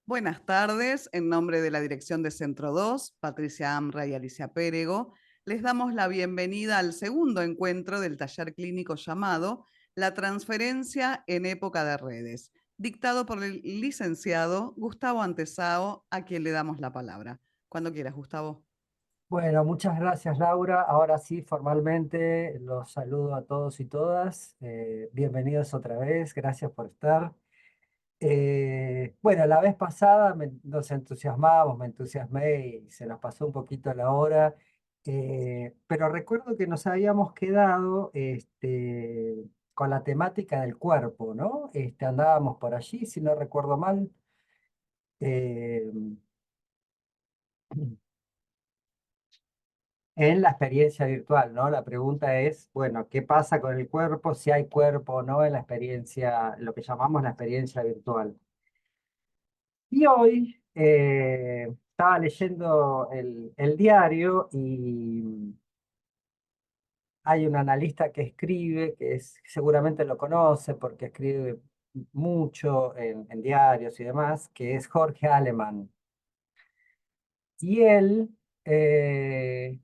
Buenas tardes, en nombre de la Dirección de Centro 2, Patricia Amra y Alicia Pérego, les damos la bienvenida al segundo encuentro del taller clínico llamado La transferencia en época de redes, dictado por el licenciado Gustavo Antesao, a quien le damos la palabra. Cuando quieras, Gustavo. Bueno, muchas gracias Laura. Ahora sí, formalmente los saludo a todos y todas. Bienvenidos otra vez, gracias por estar. Bueno, la vez pasada nos entusiasmamos, me entusiasmé y se nos pasó un poquito la hora, pero recuerdo que nos habíamos quedado con la temática del cuerpo, ¿no? Andábamos por allí, si no recuerdo mal. eh, en la experiencia virtual, ¿no? La pregunta es, bueno, ¿qué pasa con el cuerpo? Si hay cuerpo o no en la experiencia, lo que llamamos la experiencia virtual. Y hoy estaba leyendo el diario y hay un analista que escribe, seguramente lo conoce porque escribe mucho en diarios y demás, que es Jorge Alemán. Y él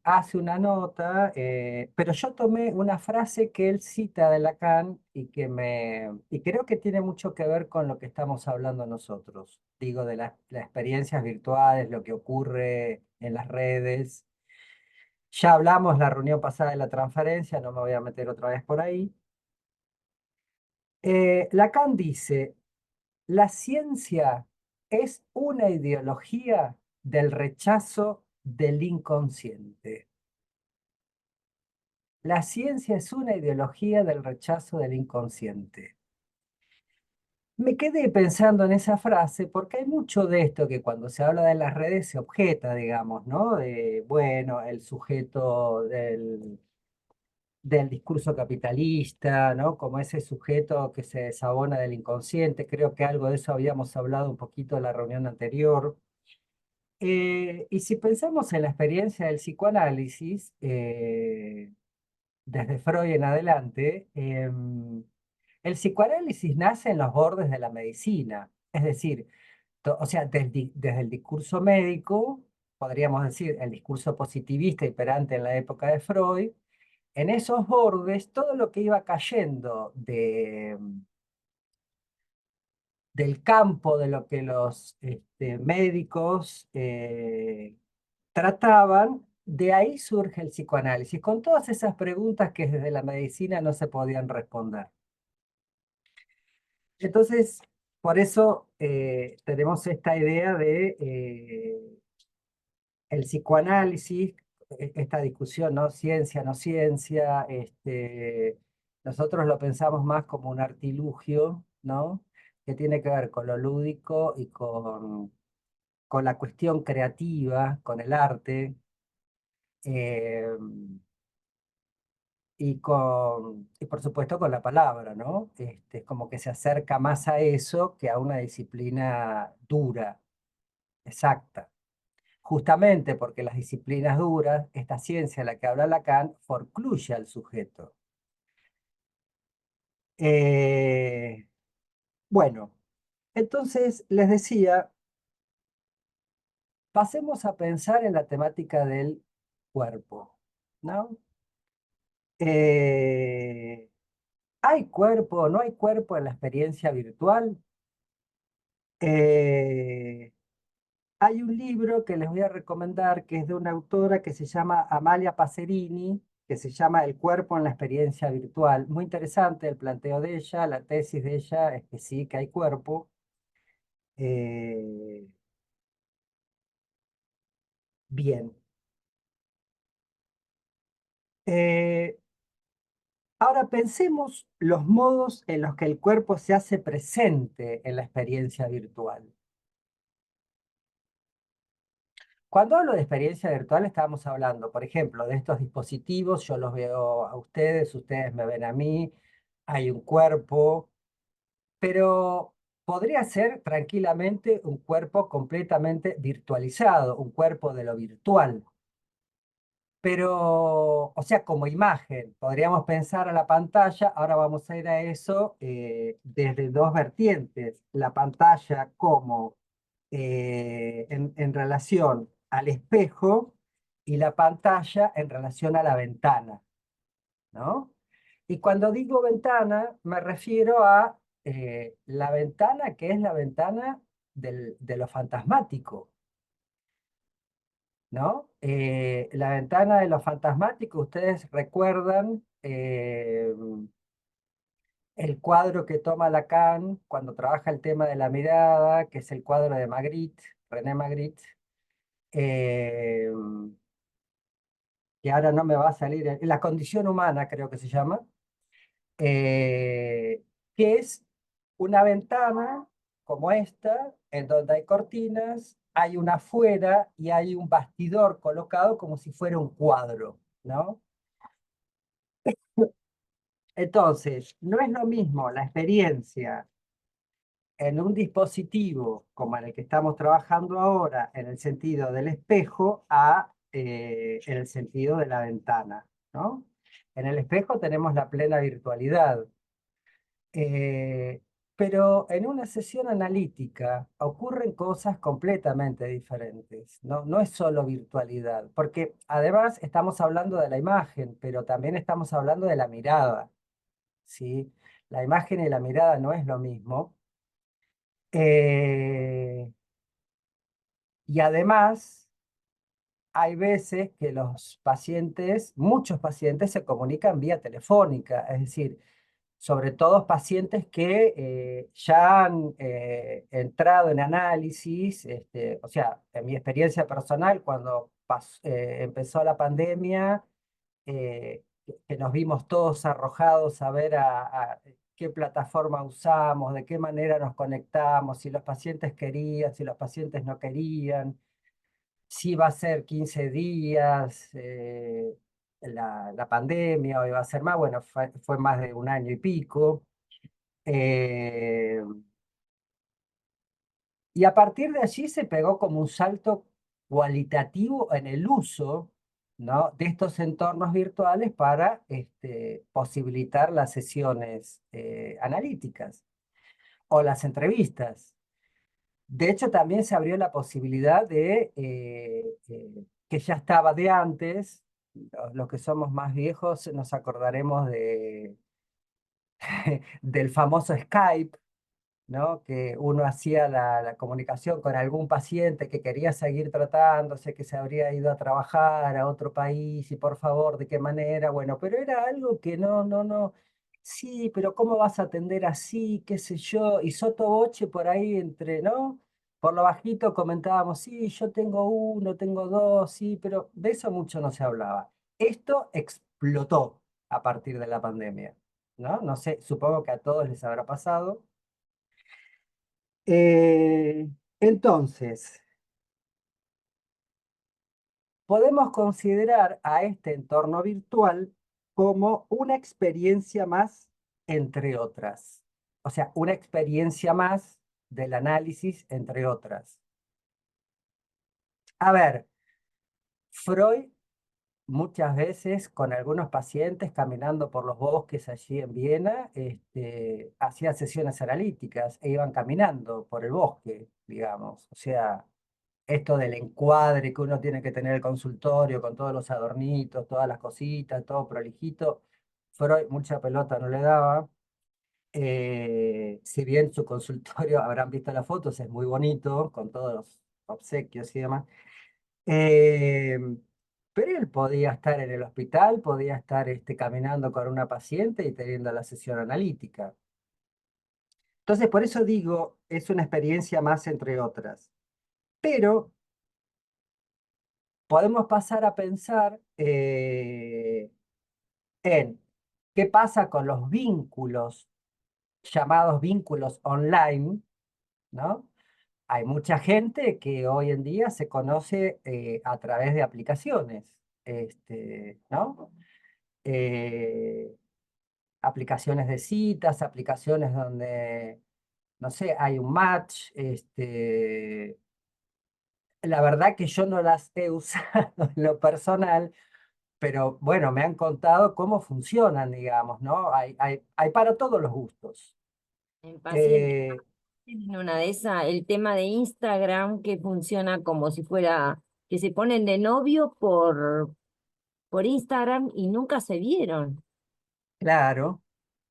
hace una nota, pero yo tomé una frase que él cita de Lacan y creo que tiene mucho que ver con lo que estamos hablando nosotros. Digo, de las experiencias virtuales, lo que ocurre en las redes. Ya hablamos la reunión pasada de la transferencia, no me voy a meter otra vez por ahí. Lacan dice, la ciencia es una ideología del rechazo del inconsciente. La ciencia es una ideología del rechazo del inconsciente. Me quedé pensando en esa frase porque hay mucho de esto que cuando se habla de las redes se objeta, digamos, ¿no? De, bueno, el sujeto del discurso capitalista, ¿no? Como ese sujeto que se desabona del inconsciente. Creo que algo de eso habíamos hablado un poquito en la reunión anterior. Y si pensamos en la experiencia del psicoanálisis, desde Freud en adelante, el psicoanálisis nace en los bordes de la medicina, es decir, o sea, desde el discurso médico, podríamos decir el discurso positivista imperante en la época de Freud, en esos bordes, todo lo que iba cayendo del campo de lo que los médicos trataban, de ahí surge el psicoanálisis, con todas esas preguntas que desde la medicina no se podían responder. Entonces, por eso tenemos esta idea de el psicoanálisis, esta discusión, ¿no? Ciencia, no ciencia, nosotros lo pensamos más como un artilugio, ¿no? Que tiene que ver con lo lúdico y con la cuestión creativa, con el arte, eh, y por supuesto con la palabra, ¿no? Es como que se acerca más a eso que a una disciplina dura, exacta. Justamente porque las disciplinas duras, esta ciencia de la que habla Lacan, forcluye al sujeto. Eh, bueno, entonces les decía, pasemos a pensar en la temática del cuerpo, ¿no? Eh, ¿Hay cuerpo o no hay cuerpo en la experiencia virtual? Eh, Hay un libro que les voy a recomendar que es de una autora que se llama Amalia Pacerini, que se llama El cuerpo en la experiencia virtual. Muy interesante el planteo de ella, la tesis de ella es que sí, que hay cuerpo. Eh, Bien. Eh, Ahora pensemos los modos en los que el cuerpo se hace presente en la experiencia virtual. Cuando hablo de experiencia virtual, estamos hablando, por ejemplo, de estos dispositivos, yo los veo a ustedes, ustedes me ven a mí, hay un cuerpo, pero podría ser tranquilamente un cuerpo completamente virtualizado, un cuerpo de lo virtual. Pero, o sea, como imagen, podríamos pensar a la pantalla, ahora vamos a ir a eso desde dos vertientes, la pantalla como en relación al espejo y la pantalla en relación a la ventana, ¿no? Y cuando digo ventana, me refiero a la ventana que es la ventana de lo fantasmático, ¿no? La ventana de lo fantasmático, ustedes recuerdan el cuadro que toma Lacan cuando trabaja el tema de la mirada, que es el cuadro de Magritte, René Magritte, eh, que ahora no me va a salir, la condición humana creo que se llama, eh, que es una ventana como esta, en donde hay cortinas, hay una afuera y hay un bastidor colocado como si fuera un cuadro, ¿no? Entonces, no es lo mismo la experiencia en un dispositivo como en el que estamos trabajando ahora, en el sentido del espejo, en el sentido de la ventana, ¿no? En el espejo tenemos la plena virtualidad, eh, pero en una sesión analítica ocurren cosas completamente diferentes, ¿no? No es solo virtualidad, porque además estamos hablando de la imagen, pero también estamos hablando de la mirada, ¿sí? La imagen y la mirada no es lo mismo. Eh, y además, hay veces que los pacientes, muchos pacientes se comunican vía telefónica, es decir, sobre todo pacientes que ya han entrado en análisis, o sea, en mi experiencia personal, cuando empezó la pandemia, que nos vimos todos arrojados a ver a qué plataforma usamos, de qué manera nos conectamos, si los pacientes querían, si los pacientes no querían, si va a ser 15 días la pandemia o iba a ser más, bueno, fue más de un año y pico. Eh, y a partir de allí se pegó como un salto cualitativo en el uso, ¿no? de estos entornos virtuales para posibilitar las sesiones analíticas o las entrevistas. De hecho, también se abrió la posibilidad que ya estaba de antes, los que somos más viejos nos acordaremos del famoso Skype, ¿no? Que uno hacía la comunicación con algún paciente que quería seguir tratándose, que se habría ido a trabajar a otro país y por favor, ¿de qué manera? Bueno, pero era algo que no. Sí, pero ¿cómo vas a atender así? ¿Qué sé yo? Y sotto voce por ahí entre, ¿no? Por lo bajito comentábamos, sí, yo tengo uno, tengo dos, sí, pero de eso mucho no se hablaba. Esto explotó a partir de la pandemia, ¿no? No sé, supongo que a todos les habrá pasado. Eh, entonces, podemos considerar a este entorno virtual como una experiencia más, entre otras. O sea, una experiencia más del análisis, entre otras. A ver, Freud muchas veces con algunos pacientes caminando por los bosques allí en Viena, hacía sesiones analíticas e iban caminando por el bosque, digamos. O sea, esto del encuadre que uno tiene que tener el consultorio con todos los adornitos, todas las cositas, todo prolijito. Freud mucha pelota no le daba. Si bien su consultorio, habrán visto las fotos, es muy bonito, con todos los obsequios y demás. Eh, pero él podía estar en el hospital, podía estar caminando con una paciente y teniendo la sesión analítica. Entonces, por eso digo, es una experiencia más entre otras. Pero podemos pasar a pensar en qué pasa con los vínculos, llamados vínculos online, ¿no? Hay mucha gente que hoy en día se conoce a través de aplicaciones, ¿no? Eh, aplicaciones de citas, aplicaciones donde, no sé, hay un match, la verdad que yo no las he usado en lo personal, pero bueno, me han contado cómo funcionan, digamos, ¿no? Hay para todos los gustos. En paciente. Eh, En una de esas, el tema de Instagram que funciona como si fuera que se ponen de novio por Instagram y nunca se vieron. Claro,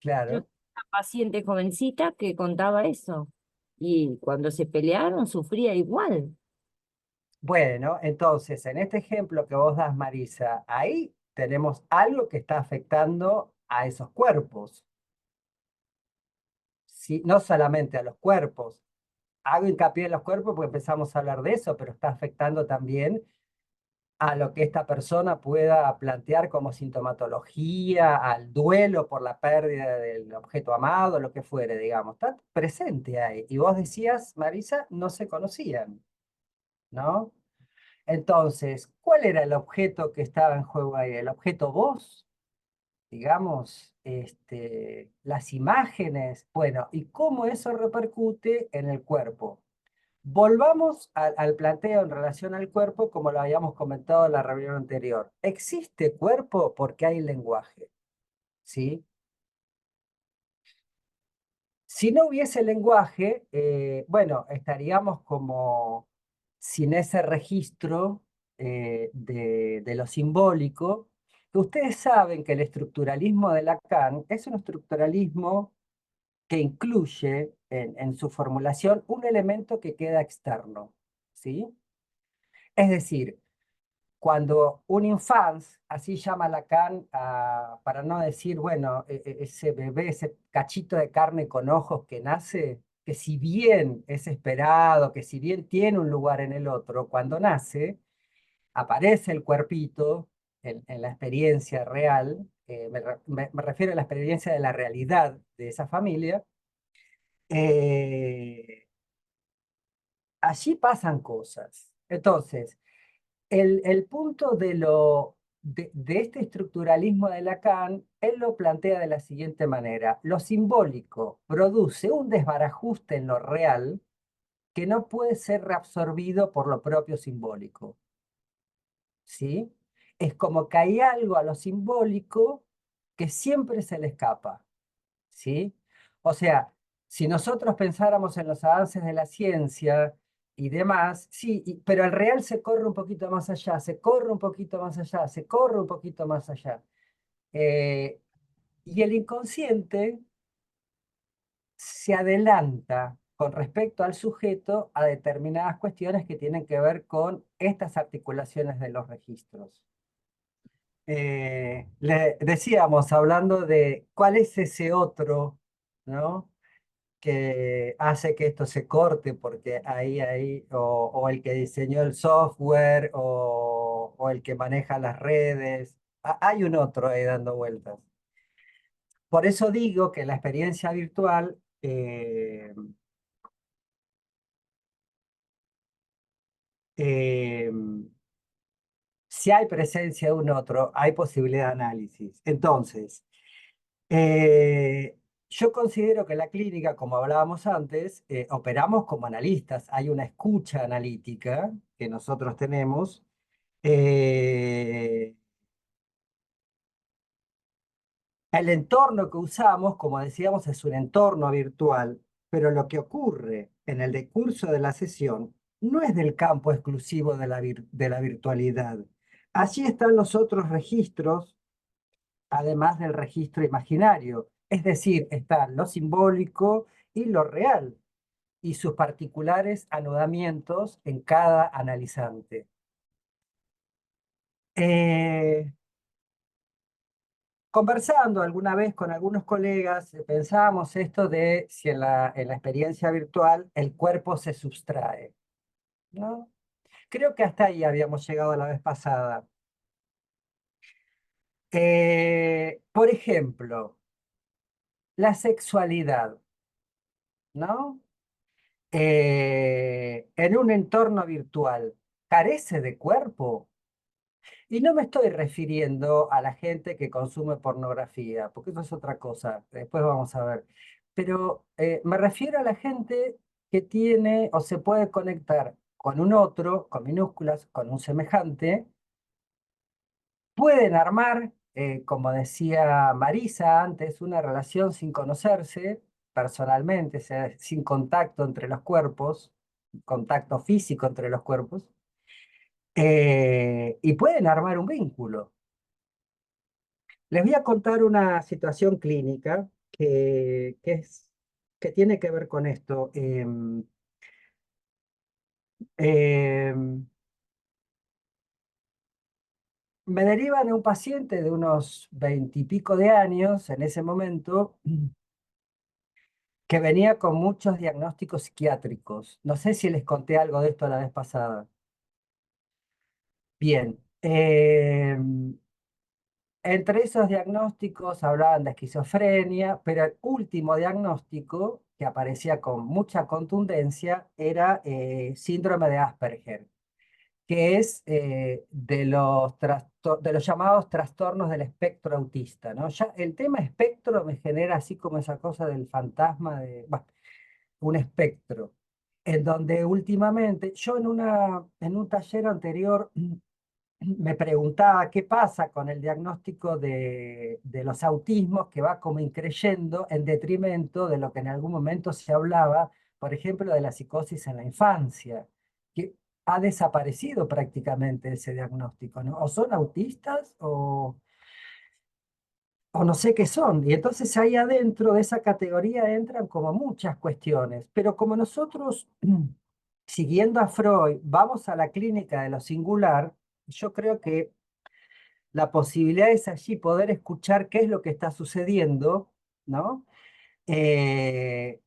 Yo claro. tengo una paciente jovencita que contaba eso y cuando se pelearon sufría igual. Bueno, entonces, en este ejemplo que vos das, Marisa, ahí tenemos algo que está afectando a esos cuerpos, ¿sí? No solamente a los cuerpos. Hago hincapié en los cuerpos porque empezamos a hablar de eso, pero está afectando también a lo que esta persona pueda plantear como sintomatología, al duelo por la pérdida del objeto amado, lo que fuere, digamos. Está presente ahí. Y vos decías, Marisa, no se conocían, ¿no? Entonces, ¿cuál era el objeto que estaba en juego ahí? ¿El objeto vos? Digamos, las imágenes, bueno, y cómo eso repercute en el cuerpo. Volvamos al planteo en relación al cuerpo, como lo habíamos comentado en la reunión anterior. Existe cuerpo porque hay lenguaje, ¿sí? Si no hubiese lenguaje, bueno, estaríamos como sin ese registro de lo simbólico. Ustedes saben que el estructuralismo de Lacan es un estructuralismo que incluye en su formulación un elemento que queda externo, ¿sí? Es decir, cuando un infans, así llama Lacan, para no decir, bueno, ese bebé, ese cachito de carne con ojos que nace, que si bien es esperado, que si bien tiene un lugar en el otro, cuando nace, aparece el cuerpito en la experiencia real, me refiero a la experiencia de la realidad de esa familia, eh, allí pasan cosas. Entonces, el punto de este estructuralismo de Lacan, él lo plantea de la siguiente manera. Lo simbólico produce un desbarajuste en lo real que no puede ser reabsorbido por lo propio simbólico, ¿sí? Es como que hay algo a lo simbólico que siempre se le escapa, ¿sí? O sea, si nosotros pensáramos en los avances de la ciencia y demás, sí, pero el real se corre un poquito más allá, se corre un poquito más allá, se corre un poquito más allá. Eh, y el inconsciente se adelanta con respecto al sujeto a determinadas cuestiones que tienen que ver con estas articulaciones de los registros. Le decíamos, hablando de cuál es ese otro, ¿no? Que hace que esto se corte, porque o el que diseñó el software, o el que maneja las redes, hay un otro ahí dando vueltas. Por eso digo que la experiencia virtual, eh, si hay presencia de un otro, hay posibilidad de análisis. Entonces, yo considero que la clínica, como hablábamos antes, operamos como analistas. Hay una escucha analítica que nosotros tenemos. Eh, el entorno que usamos, como decíamos, es un entorno virtual, pero lo que ocurre en el decurso de la sesión no es del campo exclusivo de la virtualidad. Allí están los otros registros además del registro imaginario. Es decir, está lo simbólico y lo real, y sus particulares anudamientos en cada analizante. Eh, Conversando alguna vez con algunos colegas, pensábamos esto de si en la experiencia virtual el cuerpo se sustrae, ¿no? Creo que hasta ahí habíamos llegado la vez pasada. Por ejemplo, la sexualidad, ¿no? En un entorno virtual carece de cuerpo. Y no me estoy refiriendo a la gente que consume pornografía, porque eso es otra cosa, después vamos a ver. Pero me refiero a la gente que tiene o se puede conectar con un otro, con minúsculas, con un semejante, pueden armar, como decía Marisa antes, una relación sin conocerse, personalmente, o sea, sin contacto entre los cuerpos, contacto físico entre los cuerpos, y pueden armar un vínculo. Les voy a contar una situación clínica que tiene que ver con esto. Em, Me derivan a un paciente de unos 20 y pico de años en ese momento que venía con muchos diagnósticos psiquiátricos. No sé si les conté algo de esto la vez pasada. Bien. Entre esos diagnósticos hablaban de esquizofrenia, pero el último diagnóstico que aparecía con mucha contundencia era síndrome de Asperger, que es de los llamados trastornos del espectro autista, ¿no? Ya el tema espectro me genera así como esa cosa del fantasma de, bueno, un espectro, en donde últimamente, yo en un taller anterior me preguntaba qué pasa con el diagnóstico de los autismos que va como increyendo en detrimento de lo que en algún momento se hablaba, por ejemplo, de la psicosis en la infancia, que ha desaparecido prácticamente ese diagnóstico, ¿no? O son autistas o no sé qué son. Y entonces ahí adentro de esa categoría entran como muchas cuestiones. Pero como nosotros, siguiendo a Freud, vamos a la clínica de lo singular, yo creo que la posibilidad es allí poder escuchar qué es lo que está sucediendo, ¿no? Eh,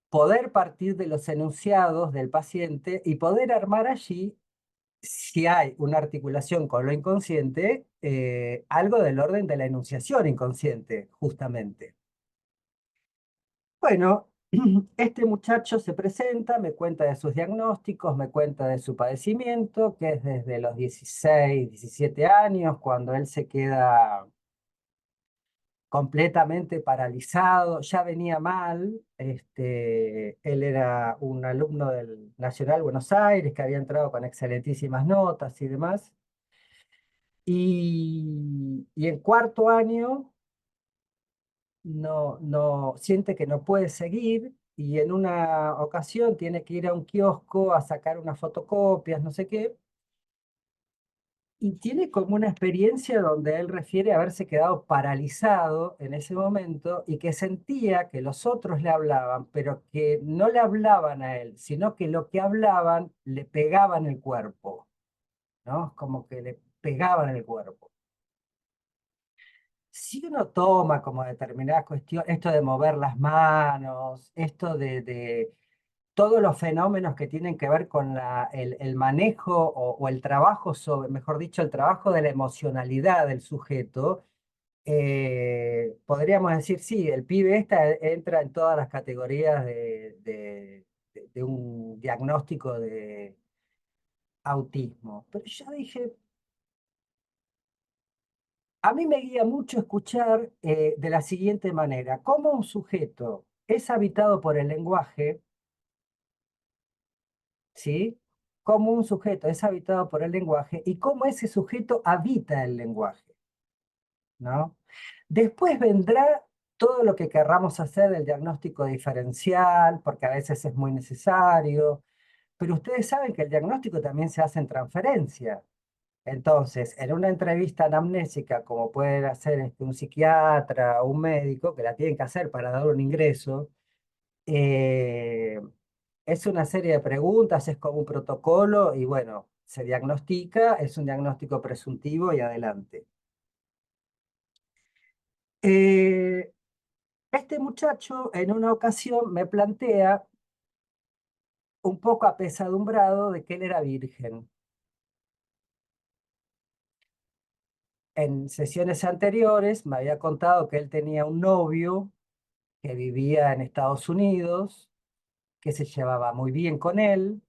Poder partir de los enunciados del paciente y poder armar allí, si hay una articulación con lo inconsciente, algo del orden de la enunciación inconsciente, justamente. Bueno, este muchacho se presenta, me cuenta de sus diagnósticos, me cuenta de su padecimiento, que es desde los 16, 17 años, cuando él se queda completamente paralizado, ya venía mal. Él era un alumno del Nacional Buenos Aires que había entrado con excelentísimas notas y demás. Y en cuarto año no siente que no puede seguir y en una ocasión tiene que ir a un kiosco a sacar unas fotocopias, no sé qué. Y tiene como una experiencia donde él refiere haberse quedado paralizado en ese momento y que sentía que los otros le hablaban, pero que no le hablaban a él, sino que lo que hablaban le pegaban el cuerpo, ¿no? Como que le pegaban el cuerpo. Si uno toma como determinadas cuestiones, esto de mover las manos, esto de todos los fenómenos que tienen que ver con el manejo o el trabajo sobre, mejor dicho, el trabajo de la emocionalidad del sujeto, podríamos decir, sí, el pibe entra en todas las categorías de un diagnóstico de autismo. Pero yo dije, a mí me guía mucho escuchar de la siguiente manera, cómo un sujeto es habitado por el lenguaje, ¿sí? Cómo un sujeto es habitado por el lenguaje y cómo ese sujeto habita el lenguaje, ¿no? Después vendrá todo lo que querramos hacer del diagnóstico diferencial, porque a veces es muy necesario, pero ustedes saben que el diagnóstico también se hace en transferencia. Entonces, en una entrevista anamnésica, como puede hacer un psiquiatra o un médico, que la tienen que hacer para dar un ingreso, eh, es una serie de preguntas, es como un protocolo y bueno, se diagnostica, es un diagnóstico presuntivo y adelante. Eh, este muchacho en una ocasión me plantea, un poco apesadumbrado, de que él era virgen. En sesiones anteriores me había contado que él tenía un novio que vivía en Estados Unidos, que se llevaba muy bien con él,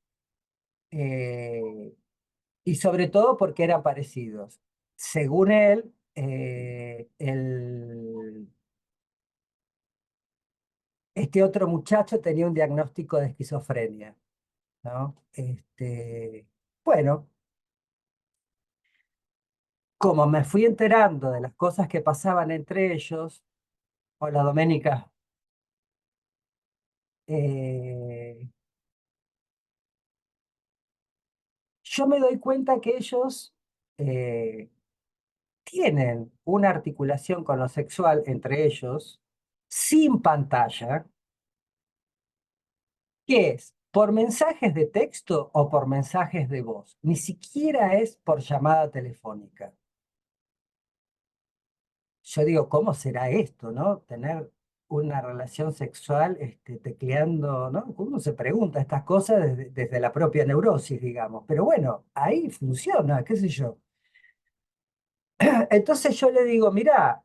eh, y sobre todo porque eran parecidos. Según él, este otro muchacho tenía un diagnóstico de esquizofrenia, ¿no? Bueno, como me fui enterando de las cosas que pasaban entre ellos, hola Doménica, yo me doy cuenta que ellos tienen una articulación con lo sexual entre ellos sin pantalla, que es por mensajes de texto o por mensajes de voz. Ni siquiera es por llamada telefónica. Yo digo, ¿cómo será esto, no? Tener una relación sexual tecleando, ¿no? Uno se pregunta estas cosas desde la propia neurosis, digamos. Pero bueno, ahí funciona, qué sé yo. Entonces yo le digo, mirá,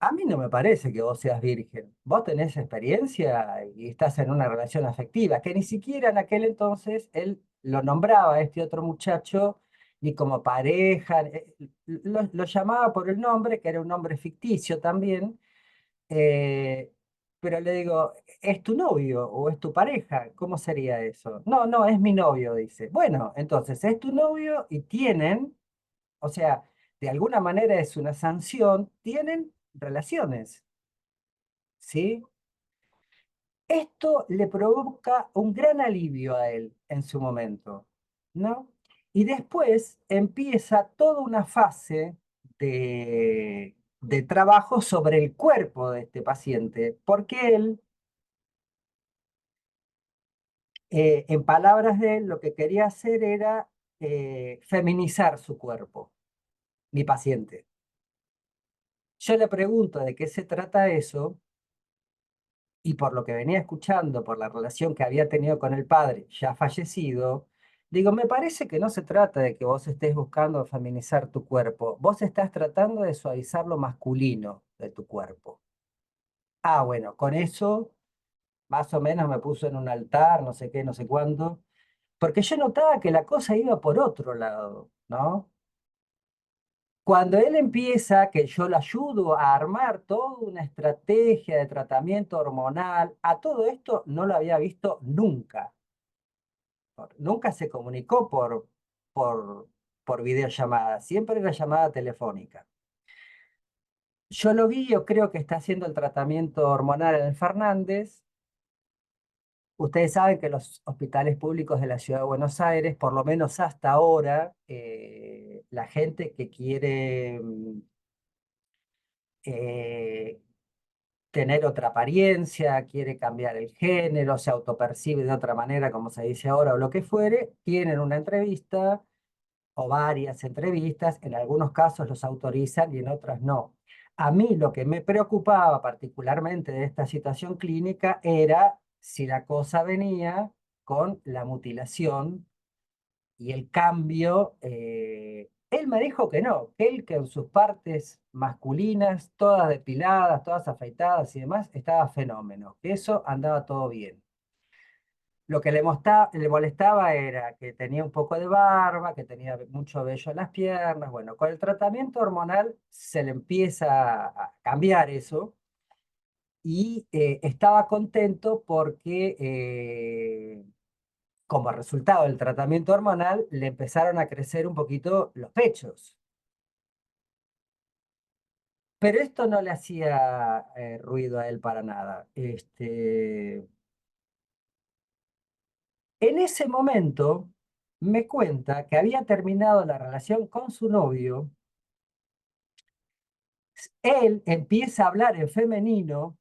a mí no me parece que vos seas virgen. Vos tenés experiencia y estás en una relación afectiva, que ni siquiera en aquel entonces él lo nombraba a este otro muchacho ni como pareja, lo llamaba por el nombre, que era un nombre ficticio también, eh, pero le digo, ¿es tu novio o es tu pareja? ¿Cómo sería eso? No, no, es mi novio, dice. Bueno, entonces es tu novio y tienen, o sea, de alguna manera es una sanción, tienen relaciones, ¿sí? Esto le provoca un gran alivio a él en su momento, ¿no? Y después empieza toda una fase de trabajo sobre el cuerpo de este paciente, porque él, en palabras de él, lo que quería hacer era feminizar su cuerpo, mi paciente. Yo le pregunto de qué se trata eso. Y por lo que venía escuchando, por la relación que había tenido con el padre, ya fallecido, digo, me parece que no se trata de que vos estés buscando feminizar tu cuerpo, vos estás tratando de suavizar lo masculino de tu cuerpo. Ah, bueno, con eso más o menos me puso en un altar, no sé qué, no sé cuándo, porque yo notaba que la cosa iba por otro lado, ¿no? Cuando él empieza, que yo lo ayudo a armar toda una estrategia de tratamiento hormonal, a todo esto no lo había visto nunca. Nunca se comunicó por, por videollamada, siempre era llamada telefónica. Yo lo vi, yo creo que está haciendo el tratamiento hormonal en el Fernández. Ustedes saben que los hospitales públicos de la Ciudad de Buenos Aires, por lo menos hasta ahora, la gente que quiere eh, tener otra apariencia, quiere cambiar el género, se autopercibe de otra manera, como se dice ahora, o lo que fuere, tienen una entrevista o varias entrevistas, en algunos casos los autorizan y en otras no. A mí lo que me preocupaba particularmente de esta situación clínica era si la cosa venía con la mutilación y el cambio. Él me dijo que no, que él que en sus partes masculinas, todas depiladas, todas afeitadas y demás, estaba fenómeno, que eso andaba todo bien. Lo que le molestaba era que tenía un poco de barba, que tenía mucho vello en las piernas. Bueno, con el tratamiento hormonal se le empieza a cambiar eso y estaba contento porque como resultado del tratamiento hormonal le empezaron a crecer un poquito los pechos. Pero esto no le hacía ruido a él para nada. En ese momento me cuenta que había terminado la relación con su novio. Él empieza a hablar en femenino,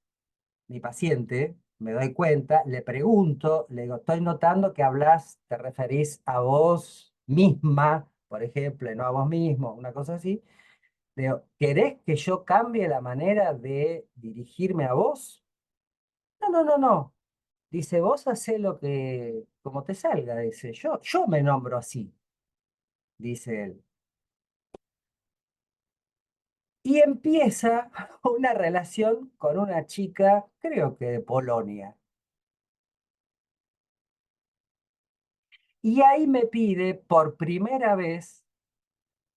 mi paciente, me doy cuenta, le pregunto, le digo, estoy notando que hablas, te referís a vos misma, por ejemplo, y no a vos mismo, una cosa así. Le digo, ¿querés que yo cambie la manera de dirigirme a vos? No, no, no, no. Dice, vos hacé lo que, como te salga, dice, yo me nombro así, dice él. Y empieza una relación con una chica, creo que de Polonia. Y ahí me pide por primera vez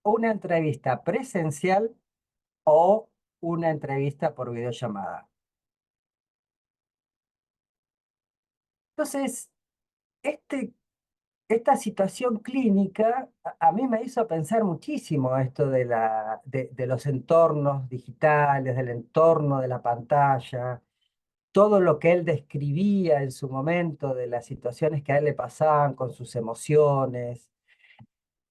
una entrevista presencial o una entrevista por videollamada. Entonces, este esta situación clínica a mí me hizo pensar muchísimo esto de los entornos digitales, del entorno de la pantalla, todo lo que él describía en su momento de las situaciones que a él le pasaban con sus emociones.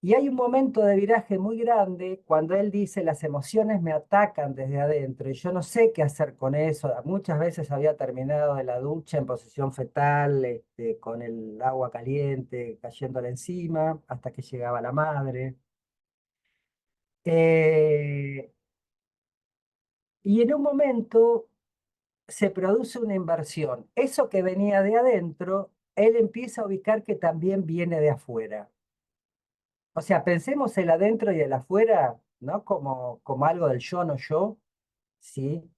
Y hay un momento de viraje muy grande cuando él dice, las emociones me atacan desde adentro y yo no sé qué hacer con eso. Muchas veces había terminado de la ducha en posición fetal, con el agua caliente cayéndole encima, hasta que llegaba la madre. Eh, y en un momento se produce una inversión. Eso que venía de adentro, él empieza a ubicar que también viene de afuera. O sea, pensemos el adentro y el afuera, ¿no? Como algo del yo, no yo, ¿sí?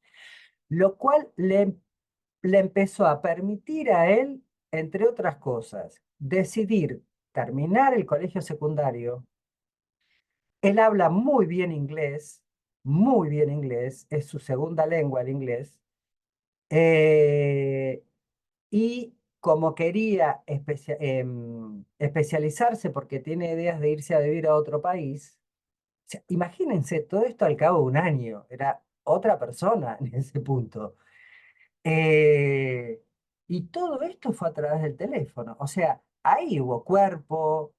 Lo cual le empezó a permitir a él, entre otras cosas, decidir terminar el colegio secundario. Él habla muy bien inglés, es su segunda lengua el inglés, eh, y como quería especializarse porque tiene ideas de irse a vivir a otro país, o sea, imagínense, todo esto al cabo de un año, era otra persona en ese punto. Eh, y todo esto fue a través del teléfono. O sea, ahí hubo cuerpo,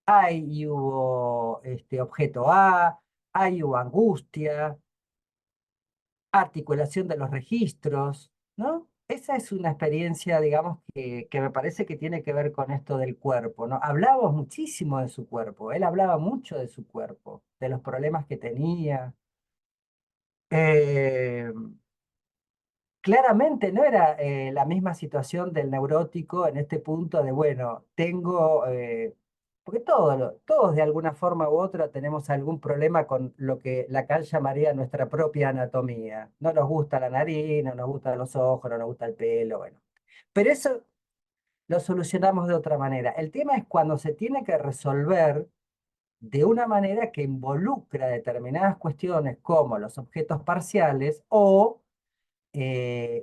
ahí hubo objeto A, ahí hubo angustia, articulación de los registros, ¿no? Esa es una experiencia, digamos, que me parece que tiene que ver con esto del cuerpo, ¿no? Hablábamos muchísimo de su cuerpo, él hablaba mucho de su cuerpo, de los problemas que tenía. Eh, Claramente no era la misma situación del neurótico en este punto de, bueno, porque todos de alguna forma u otra tenemos algún problema con lo que Lacan llamaría nuestra propia anatomía. No nos gusta la nariz, no nos gustan los ojos, no nos gusta el pelo, bueno. Pero eso lo solucionamos de otra manera. El tema es cuando se tiene que resolver de una manera que involucra determinadas cuestiones como los objetos parciales o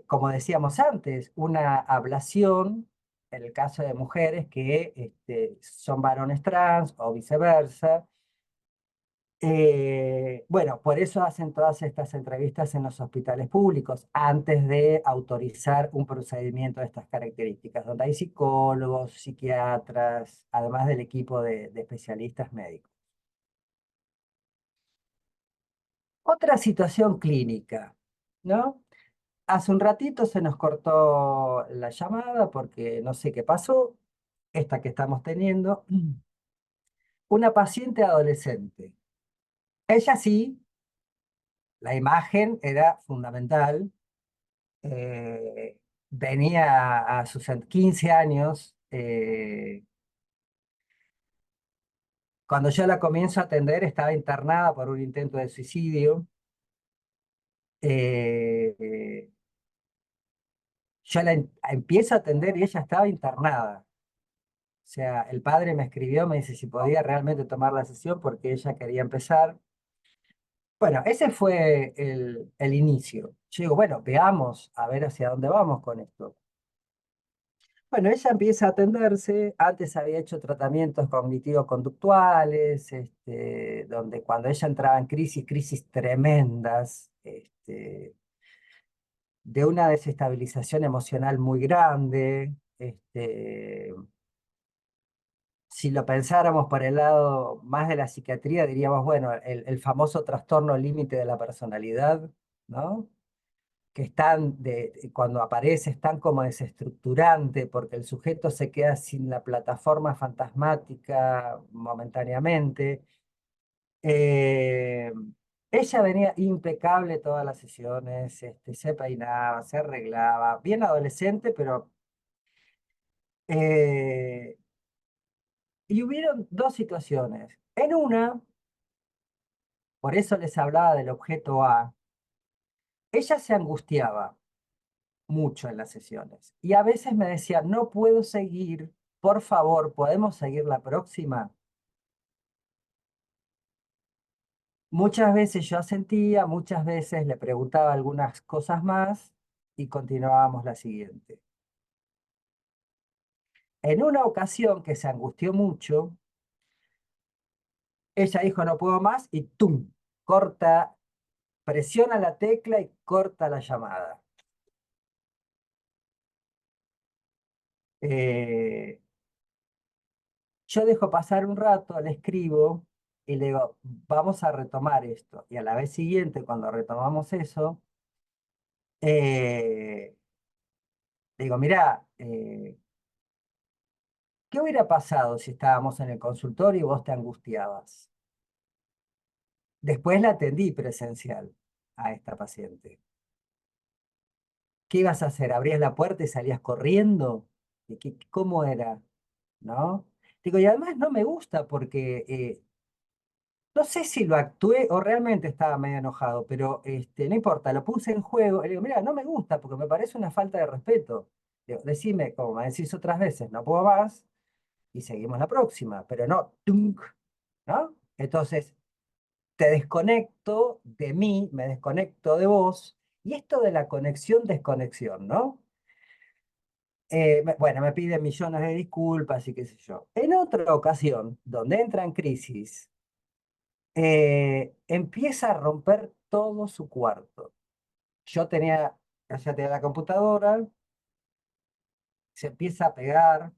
como decíamos antes, una ablación, en el caso de mujeres que son varones trans o viceversa. Bueno, por eso hacen todas estas entrevistas en los hospitales públicos antes de autorizar un procedimiento de estas características, donde hay psicólogos, psiquiatras, además del equipo de especialistas médicos. Otra situación clínica, ¿no? Hace un ratito se nos cortó la llamada porque no sé qué pasó, esta que estamos teniendo. Una paciente adolescente. Ella sí, la imagen era fundamental. Venía a sus 15 años. Cuando yo la comienzo a atender, estaba internada por un intento de suicidio. Eh, yo la empiezo a atender y ella estaba internada. O sea, el padre me escribió, me dice si podía realmente tomar la sesión porque ella quería empezar. Bueno, ese fue el inicio. Yo digo, bueno, veamos a ver hacia dónde vamos con esto. Bueno, ella empieza a atenderse, antes había hecho tratamientos cognitivo-conductuales, donde cuando ella entraba en crisis tremendas, de una desestabilización emocional muy grande, si lo pensáramos por el lado más de la psiquiatría, diríamos, bueno, el famoso trastorno límite de la personalidad, ¿no? Que cuando aparece es tan como desestructurante porque el sujeto se queda sin la plataforma fantasmática momentáneamente. Eh, Ella venía impecable todas las sesiones, se peinaba, se arreglaba, bien adolescente, pero... eh, y hubieron dos situaciones. En una, por eso les hablaba del objeto A, ella se angustiaba mucho en las sesiones y a veces me decía, no puedo seguir, por favor, ¿podemos seguir la próxima? Muchas veces yo asentía, muchas veces le preguntaba algunas cosas más y continuábamos la siguiente. En una ocasión que se angustió mucho, ella dijo no puedo más y ¡tum! Corta, presiona la tecla y corta la llamada. Eh, yo dejo pasar un rato, le escribo y le digo, vamos a retomar esto. Y a la vez siguiente, cuando retomamos eso, le digo, mirá, ¿qué hubiera pasado si estábamos en el consultorio y vos te angustiabas? Después la atendí presencial a esta paciente. ¿Qué ibas a hacer? ¿Abrías la puerta y salías corriendo? ¿Cómo era? ¿No? Digo, y además no me gusta porque no sé si lo actué o realmente estaba medio enojado, pero no importa, lo puse en juego. Y le digo, mira, no me gusta porque me parece una falta de respeto. Digo, decime, como me decís otras veces, no puedo más y seguimos la próxima, pero no, tunk, ¿no? Entonces, te desconecto de mí, me desconecto de vos, y esto de la conexión-desconexión, ¿no? Bueno, me piden millones de disculpas y qué sé yo. En otra ocasión, donde entra en crisis, empieza a romper todo su cuarto. Ya tenía la computadora, se empieza a pegar,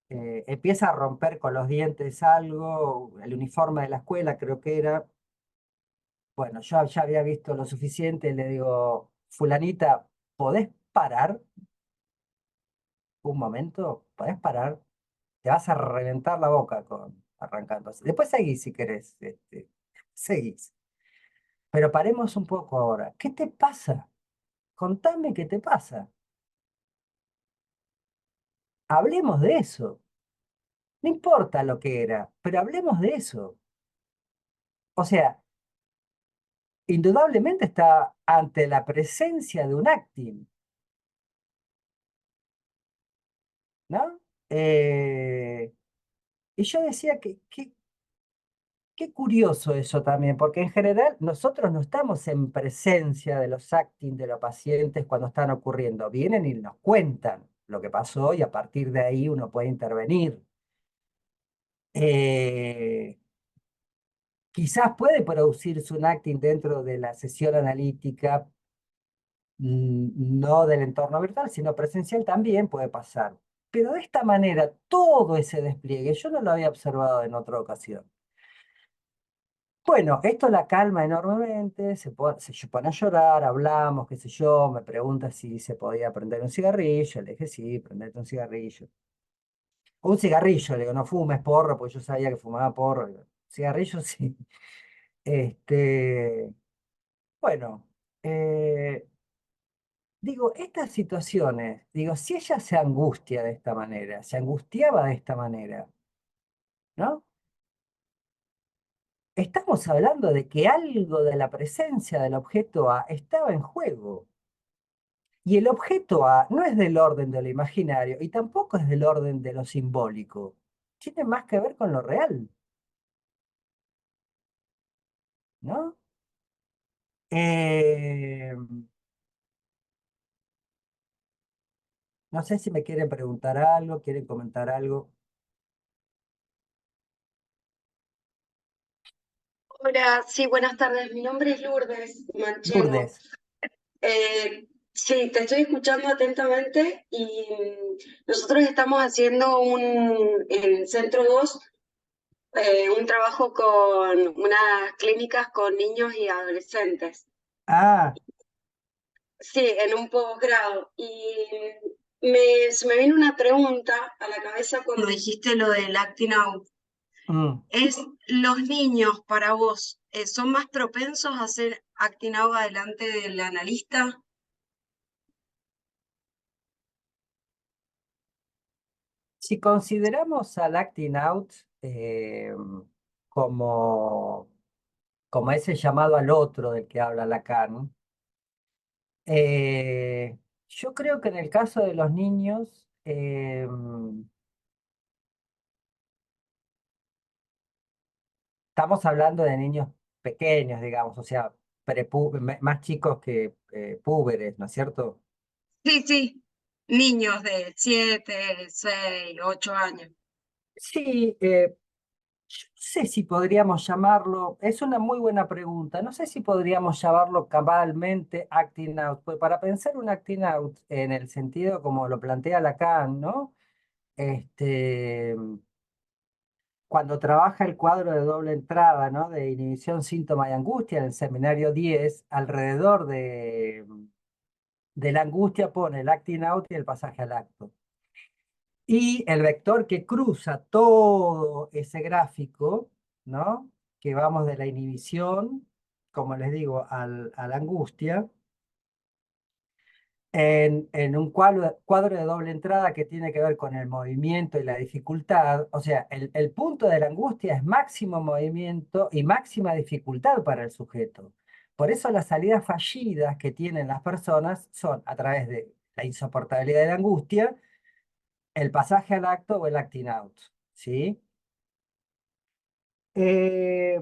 empieza a romper con los dientes algo, el uniforme de la escuela creo que era. Bueno, yo ya había visto lo suficiente, le digo, fulanita, ¿podés parar un momento? ¿Podés parar? Te vas a reventar la boca arrancando así. Después seguís si querés, seguís. Pero paremos un poco ahora. ¿Qué te pasa? Contame qué te pasa. Hablemos de eso. No importa lo que era, pero hablemos de eso. O sea, indudablemente está ante la presencia de un acting, ¿no? Y yo decía que qué curioso eso también, porque en general nosotros no estamos en presencia de los acting de los pacientes cuando están ocurriendo. Vienen y nos cuentan lo que pasó y a partir de ahí uno puede intervenir. Eh, Quizás puede producirse un acting dentro de la sesión analítica, no del entorno virtual, sino presencial también puede pasar. Pero de esta manera, todo ese despliegue, yo no lo había observado en otra ocasión. Bueno, esto la calma enormemente, se pone a llorar, hablamos, qué sé yo, me pregunta si se podía prender un cigarrillo, le dije sí, prendete un cigarrillo. Un cigarrillo, le digo, no fumes porro, porque yo sabía que fumaba porro. Le digo, cigarrillo sí. Este, bueno, eh, digo, estas situaciones, digo, si ella se angustia de esta manera, se angustiaba de esta manera, ¿no? Estamos hablando de que algo de la presencia del objeto A estaba en juego. Y el objeto A no es del orden de lo imaginario y tampoco es del orden de lo simbólico. Tiene más que ver con lo real, ¿no? Eh, no sé si me quieren preguntar algo, quieren comentar algo. Hola, sí, buenas tardes. Mi nombre es Lourdes Manchego. Lourdes. Sí, te estoy escuchando atentamente y nosotros estamos haciendo en Centro 2 un trabajo con unas clínicas con niños y adolescentes. Ah, Sí, en un posgrado. Y se me vino una pregunta a la cabeza cuando dijiste lo del acting out. mm. ¿Los niños para vos son más propensos a ser acting out delante del analista? Si consideramos al acting out como, como ese llamado al otro del que habla Lacan, yo creo que en el caso de los niños, estamos hablando de niños pequeños, digamos, o sea, más chicos que púberes, ¿no es cierto? Sí, sí. niños de 7, 6, 8 años. Sí, yo no sé si podríamos llamarlo, es una muy buena pregunta, no sé si podríamos llamarlo cabalmente acting out, pues para pensar un acting out en el sentido como lo plantea Lacan, ¿no? Este, cuando trabaja el cuadro de doble entrada, ¿no? De inhibición, síntoma y angustia en el seminario 10, alrededor de la angustia pone el acting out y el pasaje al acto. Y el vector que cruza todo ese gráfico, ¿no? Que vamos de la inhibición, como les digo, a la angustia, en un cuadro de doble entrada que tiene que ver con el movimiento y la dificultad. O sea, el punto de la angustia es máximo movimiento y máxima dificultad para el sujeto. Por eso las salidas fallidas que tienen las personas son a través de la insoportabilidad de la angustia, el pasaje al acto o el acting out, ¿sí? Eh,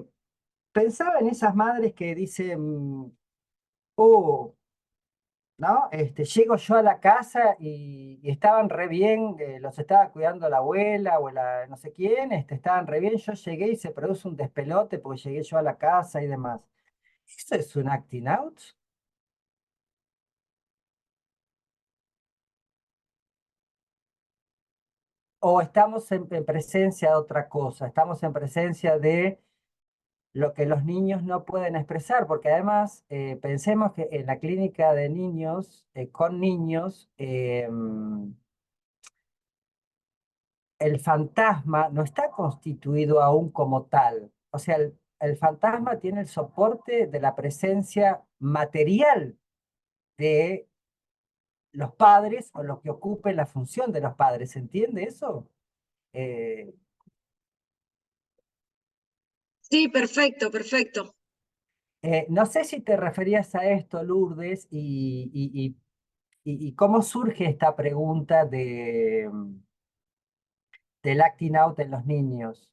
Pensaba en esas madres que dicen, oh, ¿no? Llego yo a la casa y estaban re bien, los estaba cuidando la abuela o la no sé quién, estaban re bien, yo llegué y se produce un despelote porque llegué yo a la casa y demás. ¿Eso es un acting out? ¿O estamos en presencia de otra cosa? Estamos en presencia de lo que los niños no pueden expresar, porque además pensemos que en la clínica de niños, con niños, el fantasma no está constituido aún como tal. O sea, el fantasma tiene el soporte de la presencia material de los padres o lo que ocupe la función de los padres. ¿Se entiende eso? Eh, Sí, perfecto, perfecto. no sé si te referías a esto, Lourdes, y cómo surge esta pregunta del acting out en los niños.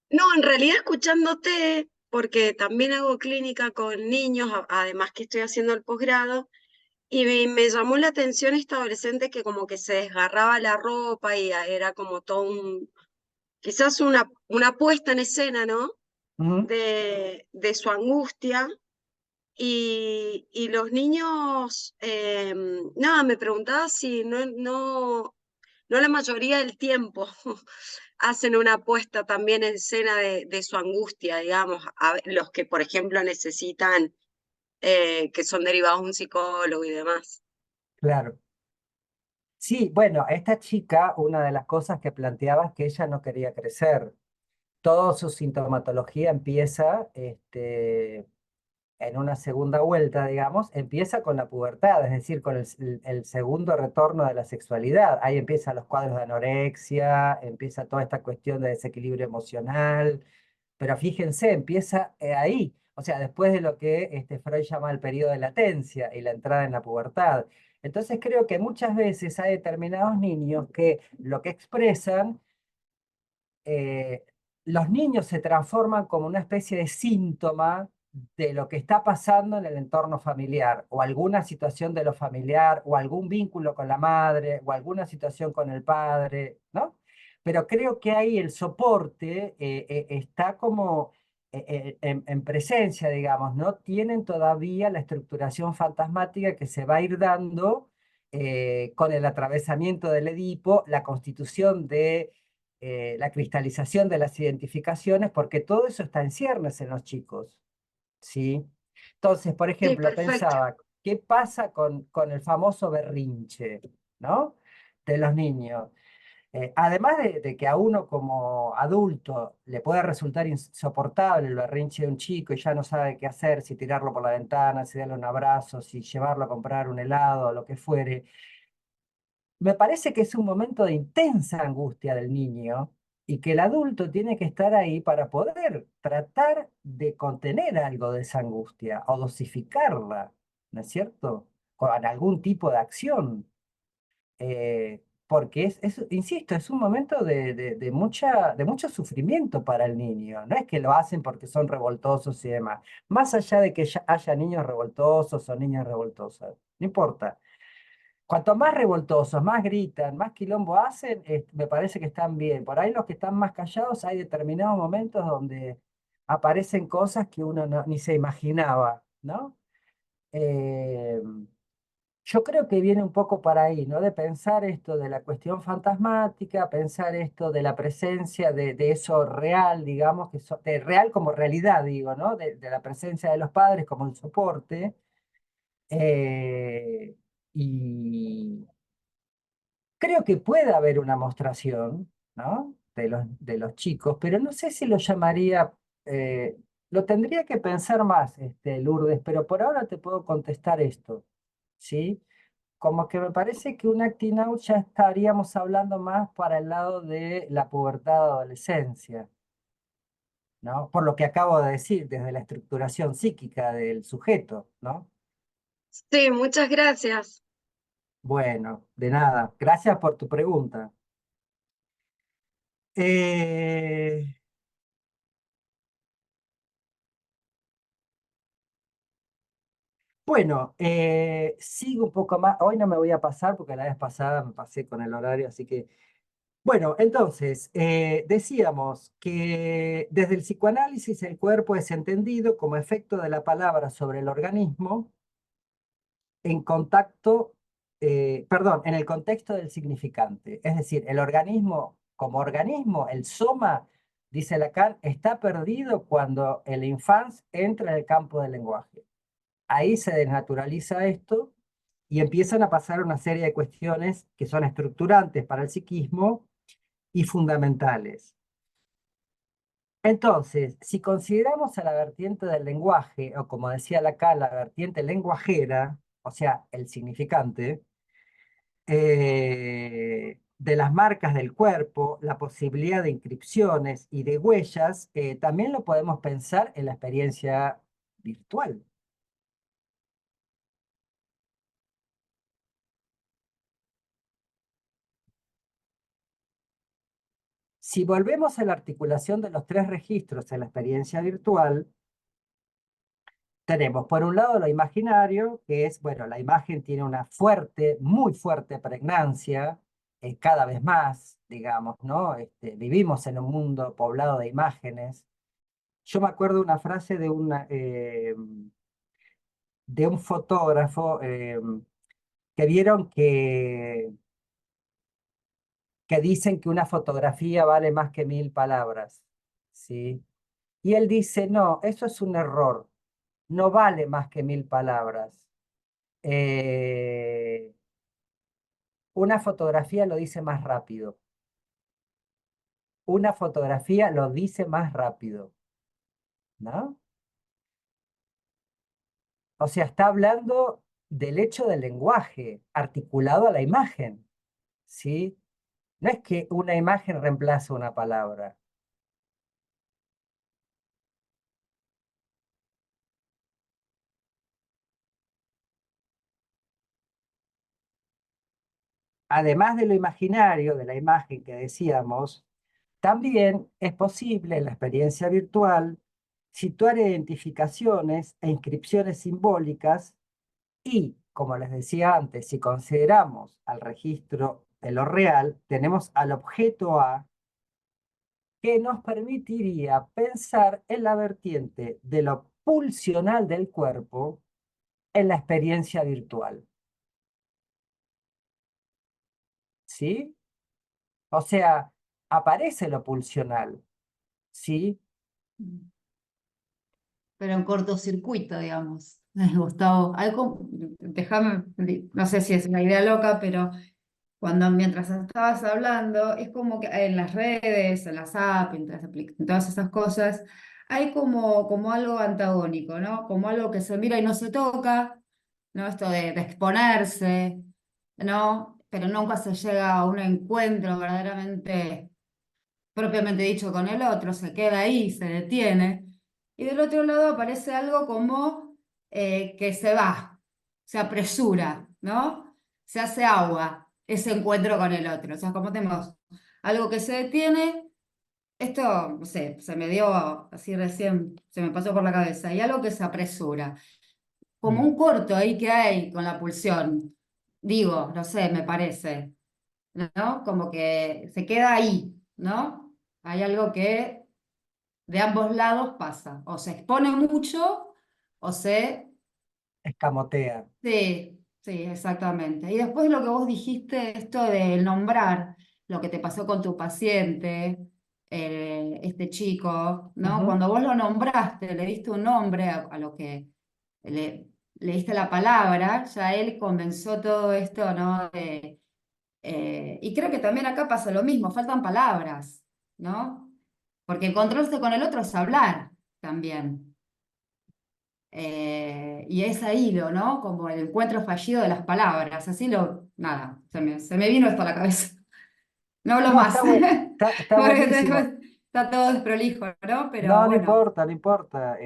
No, en realidad escuchándote, porque también hago clínica con niños, además que estoy haciendo el posgrado, y me llamó la atención esta adolescente que como que se desgarraba la ropa y era como todo quizás una puesta en escena, ¿no? ¿Mm? De su angustia. Y los niños, nada, me preguntaba si no la mayoría del tiempo hacen una puesta también en escena de su angustia, digamos, los que, por ejemplo, necesitan, que son derivados de un psicólogo y demás. Claro. Sí, bueno, esta chica, una de las cosas que planteaba es que ella no quería crecer. Toda su sintomatología empieza en una segunda vuelta, digamos, empieza con la pubertad, es decir, con el segundo retorno de la sexualidad. Ahí empiezan los cuadros de anorexia, empieza toda esta cuestión de desequilibrio emocional, pero fíjense, empieza ahí, o sea, después de lo que Freud llama el periodo de latencia y la entrada en la pubertad. Entonces creo que muchas veces hay determinados niños que lo que expresan, eh, los niños se transforman como una especie de síntoma de lo que está pasando en el entorno familiar, o alguna situación de lo familiar, o algún vínculo con la madre, o alguna situación con el padre, ¿no? Pero creo que ahí el soporte está como en presencia, digamos, ¿no? Tienen todavía la estructuración fantasmática que se va a ir dando con el atravesamiento del Edipo, la constitución de la cristalización de las identificaciones, porque todo eso está en ciernes en los chicos, ¿sí? Entonces, por Sí, ejemplo, perfecto. pensaba, ¿qué pasa con el famoso berrinche, ¿no? De los niños? Además de que a uno como adulto le puede resultar insoportable el berrinche de un chico y ya no sabe qué hacer, si tirarlo por la ventana, si darle un abrazo, si llevarlo a comprar un helado, lo que fuere, me parece que es un momento de intensa angustia del niño y que el adulto tiene que estar ahí para poder tratar de contener algo de esa angustia o dosificarla, ¿no es cierto? Con algún tipo de acción. Porque insisto, es un momento de mucho sufrimiento para el niño. No es que lo hacen porque son revoltosos y demás. Más allá de que haya niños revoltosos o niñas revoltosas, no importa. cuanto más revoltosos, más gritan, más quilombo hacen, me parece que están bien. Por ahí los que están más callados, hay determinados momentos donde aparecen cosas que uno ni se imaginaba, ¿no? Eh, yo creo que viene un poco para ahí, ¿no? De pensar esto de la cuestión fantasmática, pensar esto de la presencia de eso real, digamos, de real como realidad, digo, ¿no? De la presencia de los padres como el soporte. eh, y creo que puede haber una mostración, ¿no? De los chicos, pero no sé si lo llamaría, lo tendría que pensar más, Lourdes, pero por ahora te puedo contestar esto, ¿sí? Como que me parece que un acting out ya estaríamos hablando más para el lado de la pubertad de adolescencia, ¿no? Por lo que acabo de decir, desde la estructuración psíquica del sujeto, ¿no? Sí, muchas gracias. Bueno, de nada. Gracias por tu pregunta. Eh, bueno, sigo un poco más. Hoy no me voy a pasar porque la vez pasada me pasé con el horario, así que bueno, entonces, decíamos que desde el psicoanálisis el cuerpo es entendido como efecto de la palabra sobre el organismo en contacto, perdón, en el contexto del significante. Es decir, el organismo como organismo, el soma, dice Lacan, está perdido cuando el infans entra en el campo del lenguaje. Ahí se desnaturaliza esto y empiezan a pasar una serie de cuestiones que son estructurantes para el psiquismo y fundamentales. Entonces, si consideramos a la vertiente del lenguaje, o como decía Lacan, la vertiente lenguajera, o sea, el significante, de las marcas del cuerpo, la posibilidad de inscripciones y de huellas, también lo podemos pensar en la experiencia virtual. Si volvemos a la articulación de los tres registros en la experiencia virtual, tenemos por un lado lo imaginario, que es, bueno, la imagen tiene una fuerte, muy fuerte pregnancia, cada vez más, digamos, ¿no? Vivimos en un mundo poblado de imágenes. Yo me acuerdo una frase de un fotógrafo que vieron que dicen que una fotografía vale más que 1000 palabras, ¿sí? Y él dice, no, eso es un error, no vale más que 1000 palabras. Eh, una fotografía lo dice más rápido. Una fotografía lo dice más rápido, ¿no? O sea, está hablando del hecho del lenguaje articulado a la imagen, ¿sí? No es que una imagen reemplace una palabra. Además de lo imaginario, de la imagen que decíamos, también es posible en la experiencia virtual situar identificaciones e inscripciones simbólicas y, como les decía antes, si consideramos al registro de lo real, tenemos al objeto A que nos permitiría pensar en la vertiente de lo pulsional del cuerpo en la experiencia virtual. ¿Sí? O sea, aparece lo pulsional, ¿sí? Pero en cortocircuito, digamos. Gustavo, déjame, no sé si es una idea loca, pero mientras estabas hablando, es como que en las redes, en las apps, en todas esas cosas, hay como algo antagónico, ¿no? Como algo que se mira y no se toca, ¿no? Esto de exponerse, ¿no? Pero nunca se llega a un encuentro verdaderamente propiamente dicho con el otro, se queda ahí, se detiene. Y del otro lado aparece algo como que se va, se apresura, ¿no? Se hace agua ese encuentro con el otro. O sea, como tenemos algo que se detiene, esto, no sé, se me dio así recién, se me pasó por la cabeza, y algo que se apresura, como un corto ahí que hay con la pulsión. digo, no sé, me parece, ¿no? Como que se queda ahí, ¿no? Hay algo que de ambos lados pasa, o se expone mucho o se... Escamotea. Sí, sí, exactamente. Y después lo que vos dijiste, esto de nombrar lo que te pasó con tu paciente, este chico, ¿no? Ujú. Cuando vos lo nombraste, le diste un nombre a lo que le diste la palabra, ya él comenzó todo esto, ¿no? Y creo que también acá pasa lo mismo, faltan palabras, ¿no? Porque encontrarse con el otro es hablar también. Y es ahí ¿no? Como el encuentro fallido de las palabras. Así nada, se me vino esto a la cabeza. No hablo No, más. está Porque buenísimo. está todo desprolijo, ¿no? Pero No, no bueno, importa, no importa.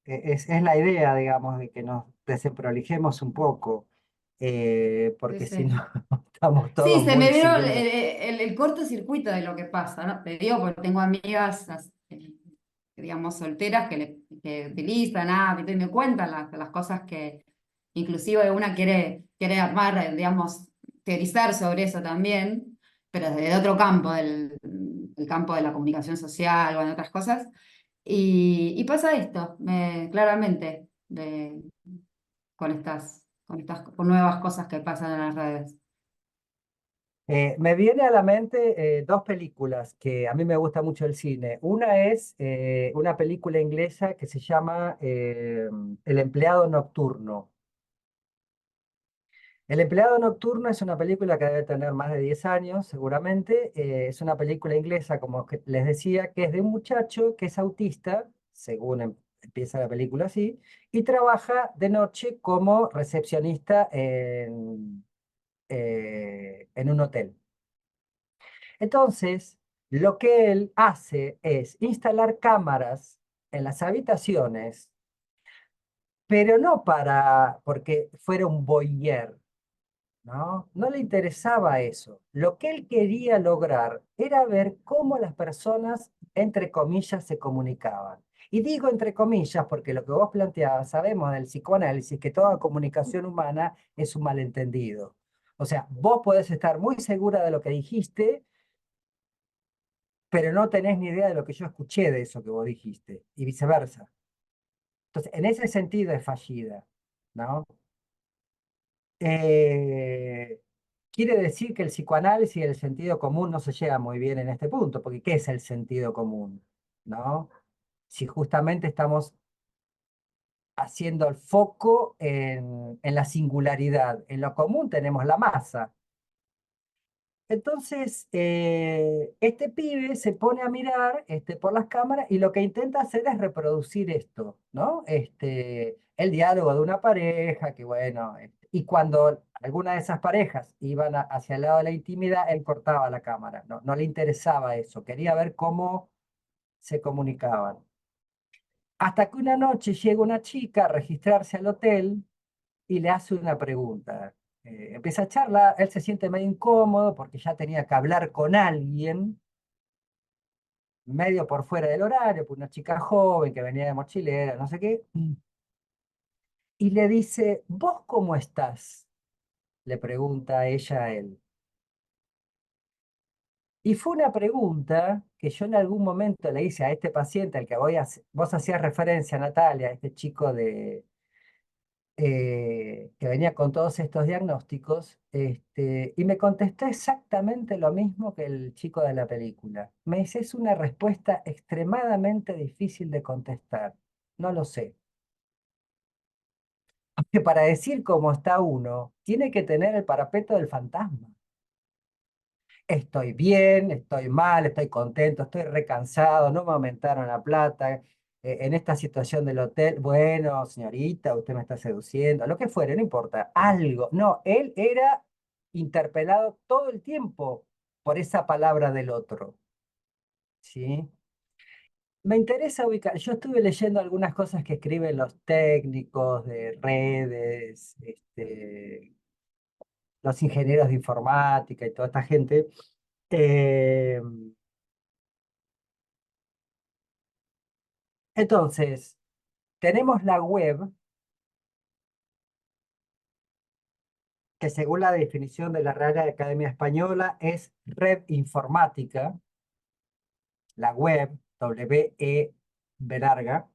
Es la idea, digamos, de que nos desemprolijemos un poco, sí, porque si no sí. estamos Sí, todos se me muy vino siguiendo. el cortocircuito de lo que pasa, ¿no? Te digo, porque tengo amigas, digamos, solteras que utilizan app y todo, y me cuentan las cosas que, inclusive una quiere armar, digamos, teorizar sobre eso también, pero desde otro campo, el campo de la comunicación social o en otras cosas. Y pasa esto, claramente, con nuevas cosas que pasan en las redes. Me viene a la mente dos películas que a mí me gusta mucho el cine. Una es una película inglesa que se llama El empleado nocturno. El empleado nocturno es una película que debe tener más de 10 años, seguramente. Es una película inglesa, como que les decía, que es de un muchacho que es autista, según empieza la película así, y trabaja de noche como recepcionista en un hotel. Entonces, lo que él hace es instalar cámaras en las habitaciones, pero no porque fuera un voyeur, ¿no? No le interesaba eso. Lo que él quería lograr era ver cómo las personas, entre comillas, se comunicaban. Y digo entre comillas porque lo que vos planteabas, sabemos del psicoanálisis que toda comunicación humana es un malentendido. O sea, vos podés estar muy segura de lo que dijiste, pero no tenés ni idea de lo que yo escuché de eso que vos dijiste, y viceversa. Entonces, en ese sentido es fallida, ¿no? Eh, Quiere decir que el psicoanálisis y el sentido común no se llevan muy bien en este punto, porque ¿qué es el sentido común? ¿No? Si justamente estamos haciendo el foco en la singularidad, en lo común tenemos la masa. Entonces, este pibe se pone a mirar por las cámaras y lo que intenta hacer es reproducir esto, ¿no? El diálogo de una pareja, que bueno, y cuando alguna de esas parejas iban hacia el lado de la intimidad, él cortaba la cámara, no, no le interesaba eso, quería ver cómo se comunicaban. Hasta que una noche llega una chica a registrarse al hotel y le hace una pregunta. Empieza a charlar, él se siente medio incómodo porque ya tenía que hablar con alguien, medio por fuera del horario, pues una chica joven que venía de mochilera, no sé qué, y le dice, ¿vos cómo estás? Le pregunta ella a él. Y fue una pregunta que yo en algún momento le hice a este paciente al que vos hacías referencia, Natalia, este chico que venía con todos estos diagnósticos, y me contestó exactamente lo mismo que el chico de la película. Me dice, es una respuesta extremadamente difícil de contestar. No lo sé. Porque para decir cómo está uno, tiene que tener el parapeto del fantasma. Estoy bien, estoy mal, estoy contento, estoy recansado, no me aumentaron la plata. En esta situación del hotel, bueno, señorita, usted me está seduciendo, lo que fuera, no importa, algo. No, él era interpelado todo el tiempo por esa palabra del otro, ¿sí? Me interesa ubicar, yo estuve leyendo algunas cosas que escriben los técnicos de redes, los ingenieros de informática y toda esta gente. Eh, entonces, tenemos la web que según la definición de la Real Academia Española es red informática, la web, W-E-B larga,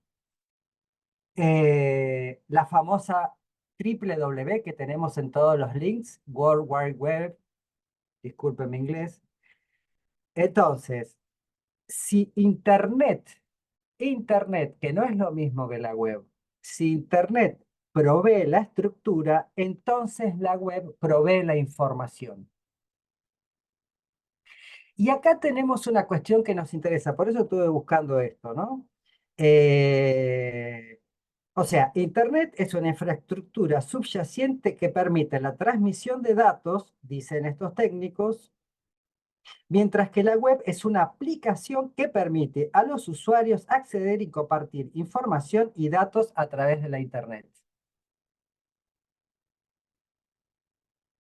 la famosa triple W que tenemos en todos los links, World Wide Web, disculpen mi inglés. Entonces, si Internet, que no es lo mismo que la web, si Internet provee la estructura, entonces la web provee la información. Y acá tenemos una cuestión que nos interesa, por eso estuve buscando esto, ¿no? O sea, Internet es una infraestructura subyacente que permite la transmisión de datos, dicen estos técnicos, mientras que la web es una aplicación que permite a los usuarios acceder y compartir información y datos a través de la Internet.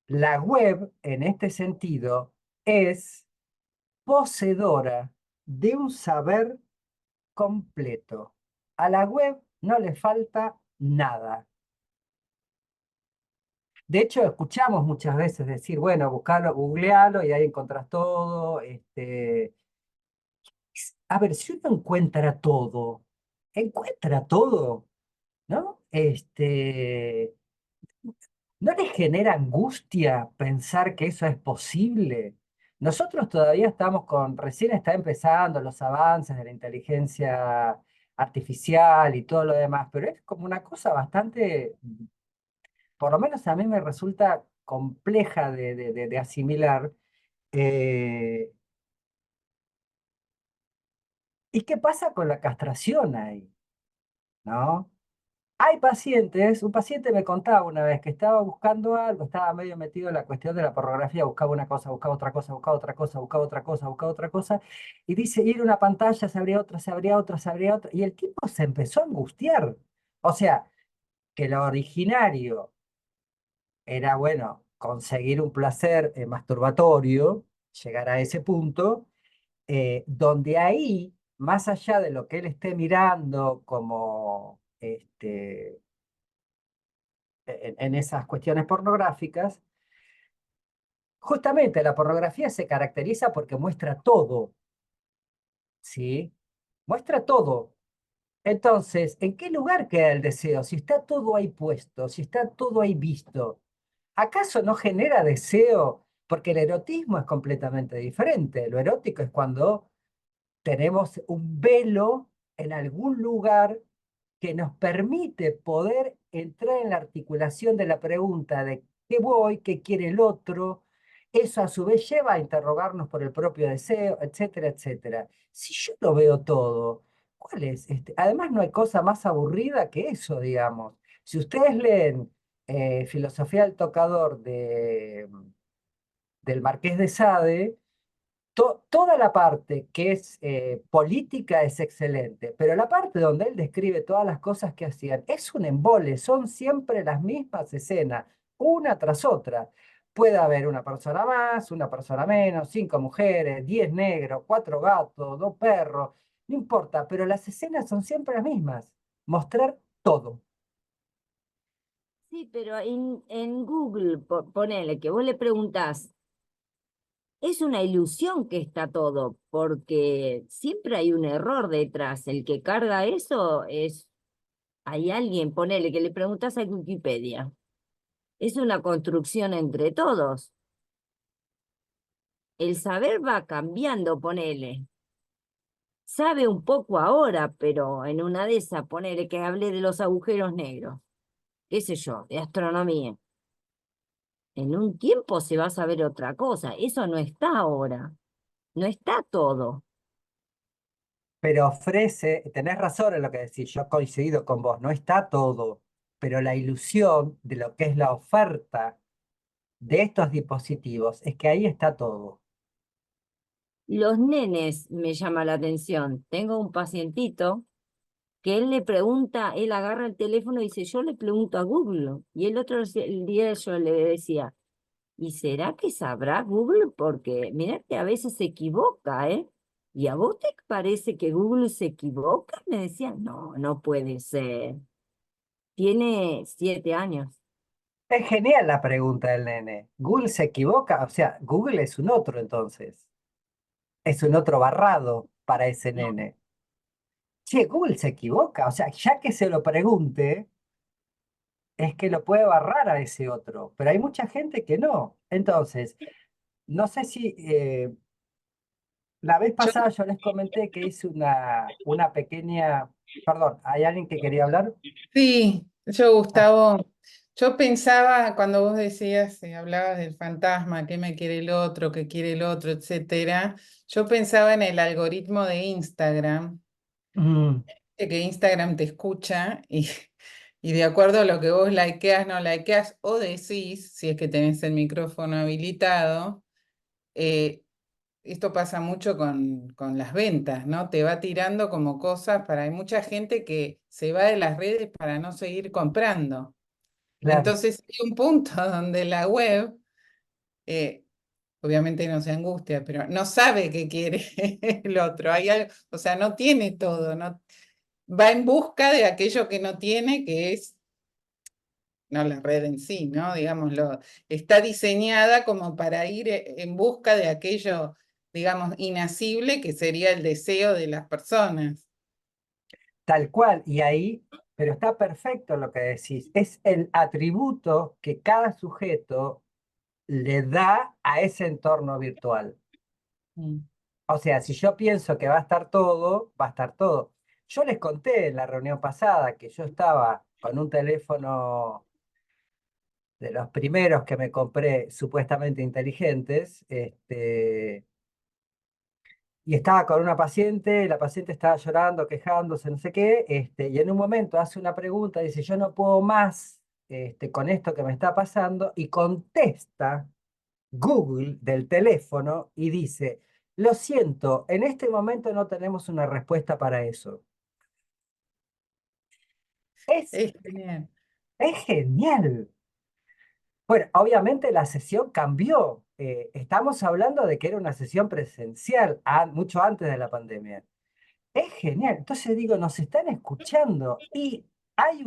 La web, en este sentido, es poseedora de un saber completo. A la web no le falta nada. De hecho, escuchamos muchas veces decir, bueno, buscalo, googlealo y ahí encontrás todo. A ver, si uno encuentra todo, ¿no? ¿No les genera angustia pensar que eso es posible? Nosotros todavía estamos recién está empezando los avances de la inteligencia artificial y todo lo demás, pero es como una cosa bastante, por lo menos a mí me resulta compleja de asimilar. Eh, ¿Y qué pasa con la castración ahí? ¿No? Hay pacientes, un paciente me contaba una vez que estaba buscando algo, estaba medio metido en la cuestión de la pornografía, buscaba una cosa, buscaba otra cosa, buscaba otra cosa, buscaba otra cosa, buscaba otra cosa, y dice, ir a una pantalla, se abría otra, se abría otra, se abría otra, y el tipo se empezó a angustiar. O sea, que lo originario era, bueno, conseguir un placer masturbatorio, llegar a ese punto, donde ahí, más allá de lo que él esté mirando como en esas cuestiones pornográficas, justamente la pornografía se caracteriza porque muestra todo, ¿sí? Muestra todo. Entonces, ¿en qué lugar queda el deseo? Si está todo ahí puesto, si está todo ahí visto, ¿acaso no genera deseo? Porque el erotismo es completamente diferente. Lo erótico es cuando tenemos un velo en algún lugar que nos permite poder entrar en la articulación de la pregunta de qué voy, qué quiere el otro. Eso a su vez lleva a interrogarnos por el propio deseo, etcétera, etcétera. Si yo lo veo todo, ¿cuál es? Además, no hay cosa más aburrida que eso, digamos. Si ustedes leen Filosofía del Tocador del Marqués de Sade, toda la parte que es política es excelente, pero la parte donde él describe todas las cosas que hacían es un embole, son siempre las mismas escenas, una tras otra. Puede haber una persona más, una persona menos, 5 mujeres, 10 negros, 4 gatos, 2 perros, no importa, pero las escenas son siempre las mismas. Mostrar todo. Sí, pero en Google, ponele que vos le preguntás, es una ilusión que está todo, porque siempre hay un error detrás. El que carga eso hay alguien, ponele que le preguntas a Wikipedia. Es una construcción entre todos. El saber va cambiando, ponele. Sabe un poco ahora, pero en una de esas, ponele que hable de los agujeros negros, qué sé yo, de astronomía. En un tiempo se va a saber otra cosa. Eso no está ahora. No está todo. Pero ofrece, tenés razón en lo que decís, yo coincido con vos, no está todo, pero la ilusión de lo que es la oferta de estos dispositivos es que ahí está todo. Los nenes me llama la atención. Tengo un pacientito que él le pregunta, él agarra el teléfono y dice, yo le pregunto a Google. Y el día yo le decía, ¿y será que sabrá Google? Porque mira que a veces se equivoca, ¿eh? ¿Y a vos te parece que Google se equivoca? Me decía, no, no puede ser. Tiene 7 años. Es genial la pregunta del nene. ¿Google se equivoca? O sea, Google es un otro entonces. Es un otro barrado para ese nene. Che, Google se equivoca. O sea, ya que se lo pregunte, es que lo puede barrar a ese otro. Pero hay mucha gente que no. Entonces, no sé si la vez Yo, pasada yo les comenté que hice una pequeña... Perdón, ¿hay alguien que quería hablar? sí, yo, Ah, Gustavo, yo pensaba cuando vos decías, hablabas del fantasma, qué me quiere el otro, qué quiere el otro, etcétera. Yo pensaba en el algoritmo de Instagram, mm, que Instagram te escucha y de acuerdo a lo que vos likeás, no likeás o decís, si es que tenés el micrófono habilitado, eh, esto pasa mucho con las ventas, ¿no? Te va tirando como cosas para... Hay mucha gente que se va de las redes para no seguir comprando. claro. Entonces hay un punto donde la web, eh, obviamente no se angustia, pero no sabe qué quiere el otro. Hay algo, o sea, no tiene todo, no, va en busca de aquello que no tiene, que es, no la red en sí, ¿no? Digámoslo, está diseñada como para ir en busca de aquello, digamos, inasible, que sería el deseo de las personas. Tal cual, y ahí, pero está perfecto lo que decís, es el atributo que cada sujeto le da a ese entorno virtual. Mm. O sea, si yo pienso que va a estar todo, va a estar todo. Yo les conté en la reunión pasada que yo estaba con un teléfono de los primeros que me compré supuestamente inteligentes, y estaba con una paciente, la paciente estaba llorando, quejándose, no sé qué, y en un momento hace una pregunta, dice, yo no puedo más con esto que me está pasando, y contesta Google del teléfono y dice, lo siento, en este momento no tenemos una respuesta para eso. Es, Es genial. es genial. Bueno, obviamente la sesión cambió. Estamos hablando de que era una sesión presencial mucho antes de la pandemia. Es genial. Entonces digo, nos están escuchando y hay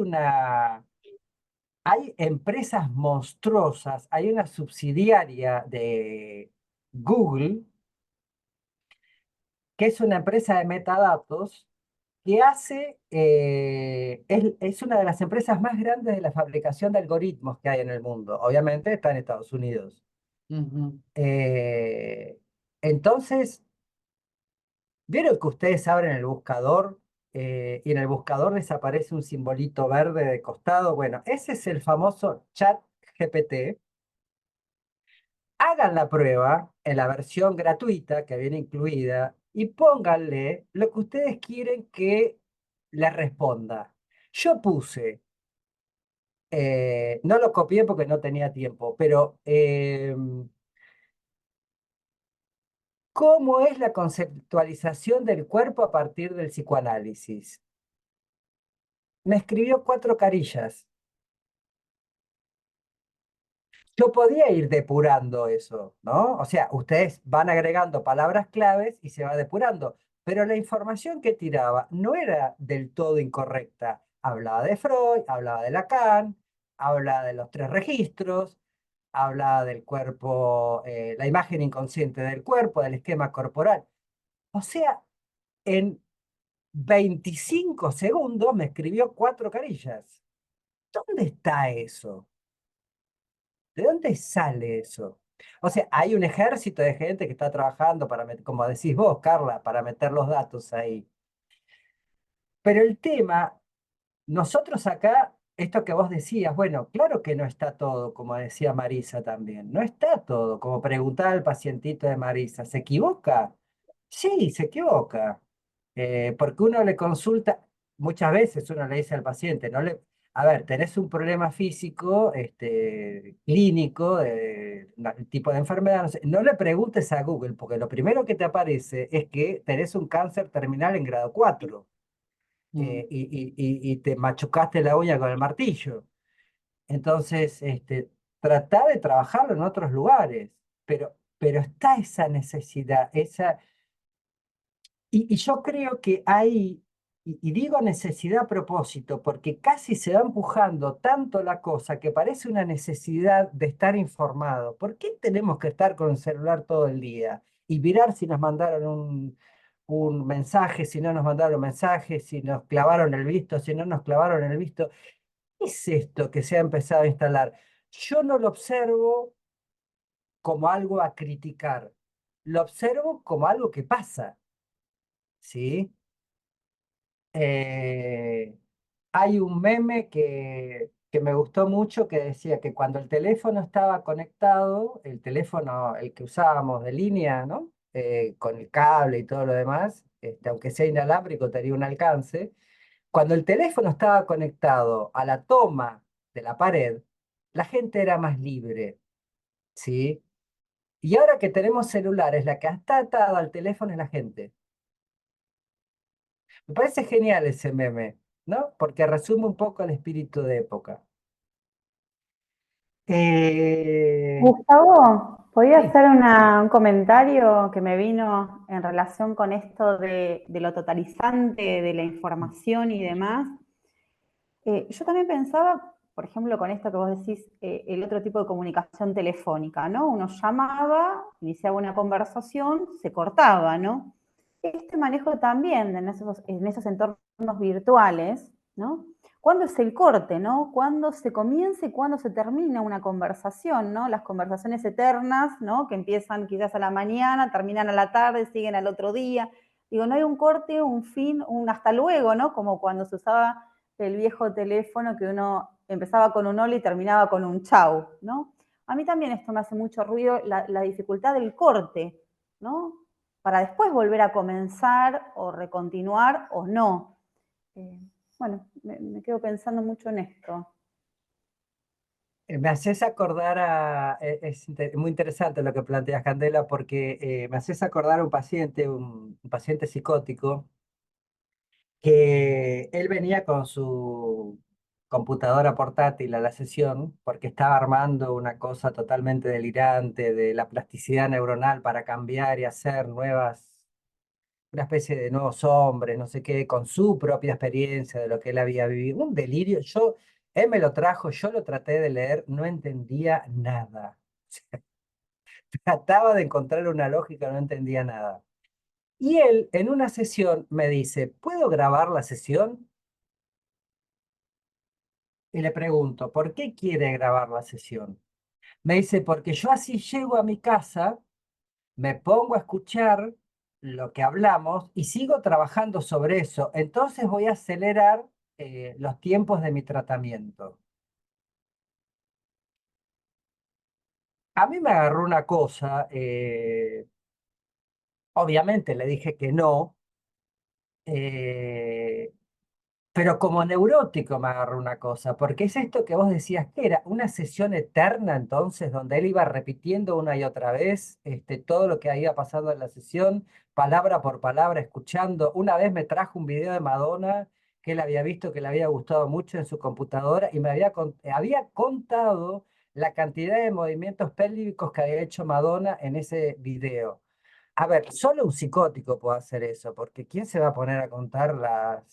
empresas monstruosas, hay una subsidiaria de Google, que es una empresa de metadatos, que es una de las empresas más grandes de la fabricación de algoritmos que hay en el mundo. Obviamente está en Estados Unidos. Ujú. Eh, entonces, ¿vieron que ustedes abren el buscador y en el buscador les aparece un simbolito verde de costado? Bueno, ese es el famoso chat GPT. Hagan la prueba en la versión gratuita que viene incluida y pónganle lo que ustedes quieren que les responda. Yo puse, no lo copié porque no tenía tiempo, pero ¿cómo es la conceptualización del cuerpo a partir del psicoanálisis? Me escribió 4 carillas. Yo podía ir depurando eso, ¿no? O sea, ustedes van agregando palabras claves y se va depurando, pero la información que tiraba no era del todo incorrecta. Hablaba de Freud, hablaba de Lacan, hablaba de los 3 registros, hablaba del cuerpo, la imagen inconsciente del cuerpo, del esquema corporal. O sea, en 25 segundos me escribió 4 carillas. ¿Dónde está eso? ¿De dónde sale eso? O sea, hay un ejército de gente que está trabajando para, como decís vos, Carla, para meter los datos ahí. Pero el tema, nosotros acá, esto que vos decías, bueno, claro que no está todo, como decía Marisa también, no está todo, como preguntaba el pacientito de Marisa, ¿se equivoca? Sí, se equivoca. Porque uno le consulta, muchas veces uno le dice al paciente, no le, a ver, tenés un problema físico, clínico, de tipo de enfermedad, no sé, no le preguntes a Google, porque lo primero que te aparece es que tenés un cáncer terminal en grado 4 Mm. y te machucaste la uña con el martillo. Entonces, trata de trabajarlo en otros lugares, pero está esa necesidad, y yo creo que hay y digo necesidad a propósito, porque casi se va empujando tanto la cosa que parece una necesidad de estar informado. ¿Por qué tenemos que estar con el celular todo el día? Y mirar si nos mandaron un mensaje, si no nos mandaron un mensaje, si nos clavaron el visto, si no nos clavaron el visto. ¿Qué es esto que se ha empezado a instalar? Yo no lo observo como algo a criticar, lo observo como algo que pasa, ¿sí? Eh, Hay un meme que me gustó mucho que decía que cuando el teléfono estaba conectado, el teléfono, el que usábamos de línea, ¿no? Con el cable y todo lo demás, aunque sea inalámbrico, tenía un alcance. Cuando el teléfono estaba conectado a la toma de la pared, la gente era más libre, ¿sí? Y ahora que tenemos celulares, la que está atada al teléfono es la gente. Me parece genial ese meme, ¿no? Porque resume un poco el espíritu de época. Gustavo, ¿podía Sí. hacer un comentario que me vino en relación con esto de lo totalizante de la información y demás? Yo también pensaba, por ejemplo, con esto que vos decís, el otro tipo de comunicación telefónica, ¿no? Uno llamaba, iniciaba una conversación, se cortaba, ¿no? Este manejo también en esos entornos virtuales, ¿no? ¿Cuándo es el corte, no? ¿Cuándo se comienza y cuándo se termina una conversación, no? Las conversaciones eternas, ¿no? Que empiezan quizás a la mañana, terminan a la tarde, siguen al otro día. Digo, no hay un corte, un fin, un hasta luego, ¿no? Como cuando se usaba el viejo teléfono que uno empezaba con un hola y terminaba con un chau, ¿no? A mí también esto me hace mucho ruido, la dificultad del corte, ¿no? Para después volver a comenzar o recontinuar o no. Bueno, me quedo pensando mucho en esto. Me haces acordar muy interesante lo que planteas, Candela, porque me haces acordar a un paciente psicótico, que él venía con su computadora portátil a la sesión porque estaba armando una cosa totalmente delirante de la plasticidad neuronal para cambiar y hacer una especie de nuevos hombres, no sé qué, con su propia experiencia de lo que él había vivido. Un delirio. Él me lo trajo, yo lo traté de leer, no entendía nada. Trataba de encontrar una lógica, no entendía nada. Y él en una sesión me dice, ¿puedo grabar la sesión? Y le pregunto, ¿por qué quiere grabar la sesión? Me dice, porque yo así llego a mi casa, me pongo a escuchar lo que hablamos y sigo trabajando sobre eso. Entonces voy a acelerar los tiempos de mi tratamiento. A mí me agarró una cosa, obviamente le dije que no, eh, pero como neurótico me agarró una cosa, porque es esto que vos decías que era una sesión eterna entonces, donde él iba repitiendo una y otra vez todo lo que iba pasando en la sesión, palabra por palabra, escuchando. Una vez me trajo un video de Madonna que él había visto, que le había gustado mucho en su computadora y me había contado la cantidad de movimientos pélvicos que había hecho Madonna en ese video. A ver, solo un psicótico puede hacer eso, porque ¿quién se va a poner a contar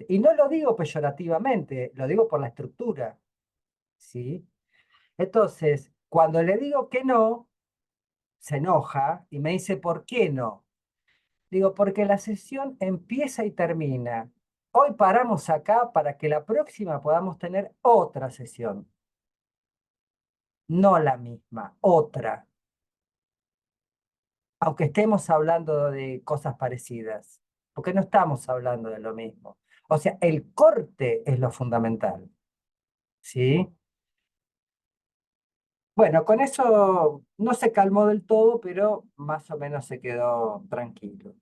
Y no lo digo peyorativamente, lo digo por la estructura, ¿sí? Entonces, cuando le digo que no, se enoja y me dice, ¿por qué no? Digo, porque la sesión empieza y termina. Hoy paramos acá para que la próxima podamos tener otra sesión, no la misma, otra, aunque estemos hablando de cosas parecidas, porque no estamos hablando de lo mismo. O sea, el corte es lo fundamental, ¿sí? Bueno, con eso no se calmó del todo, pero más o menos se quedó tranquilo.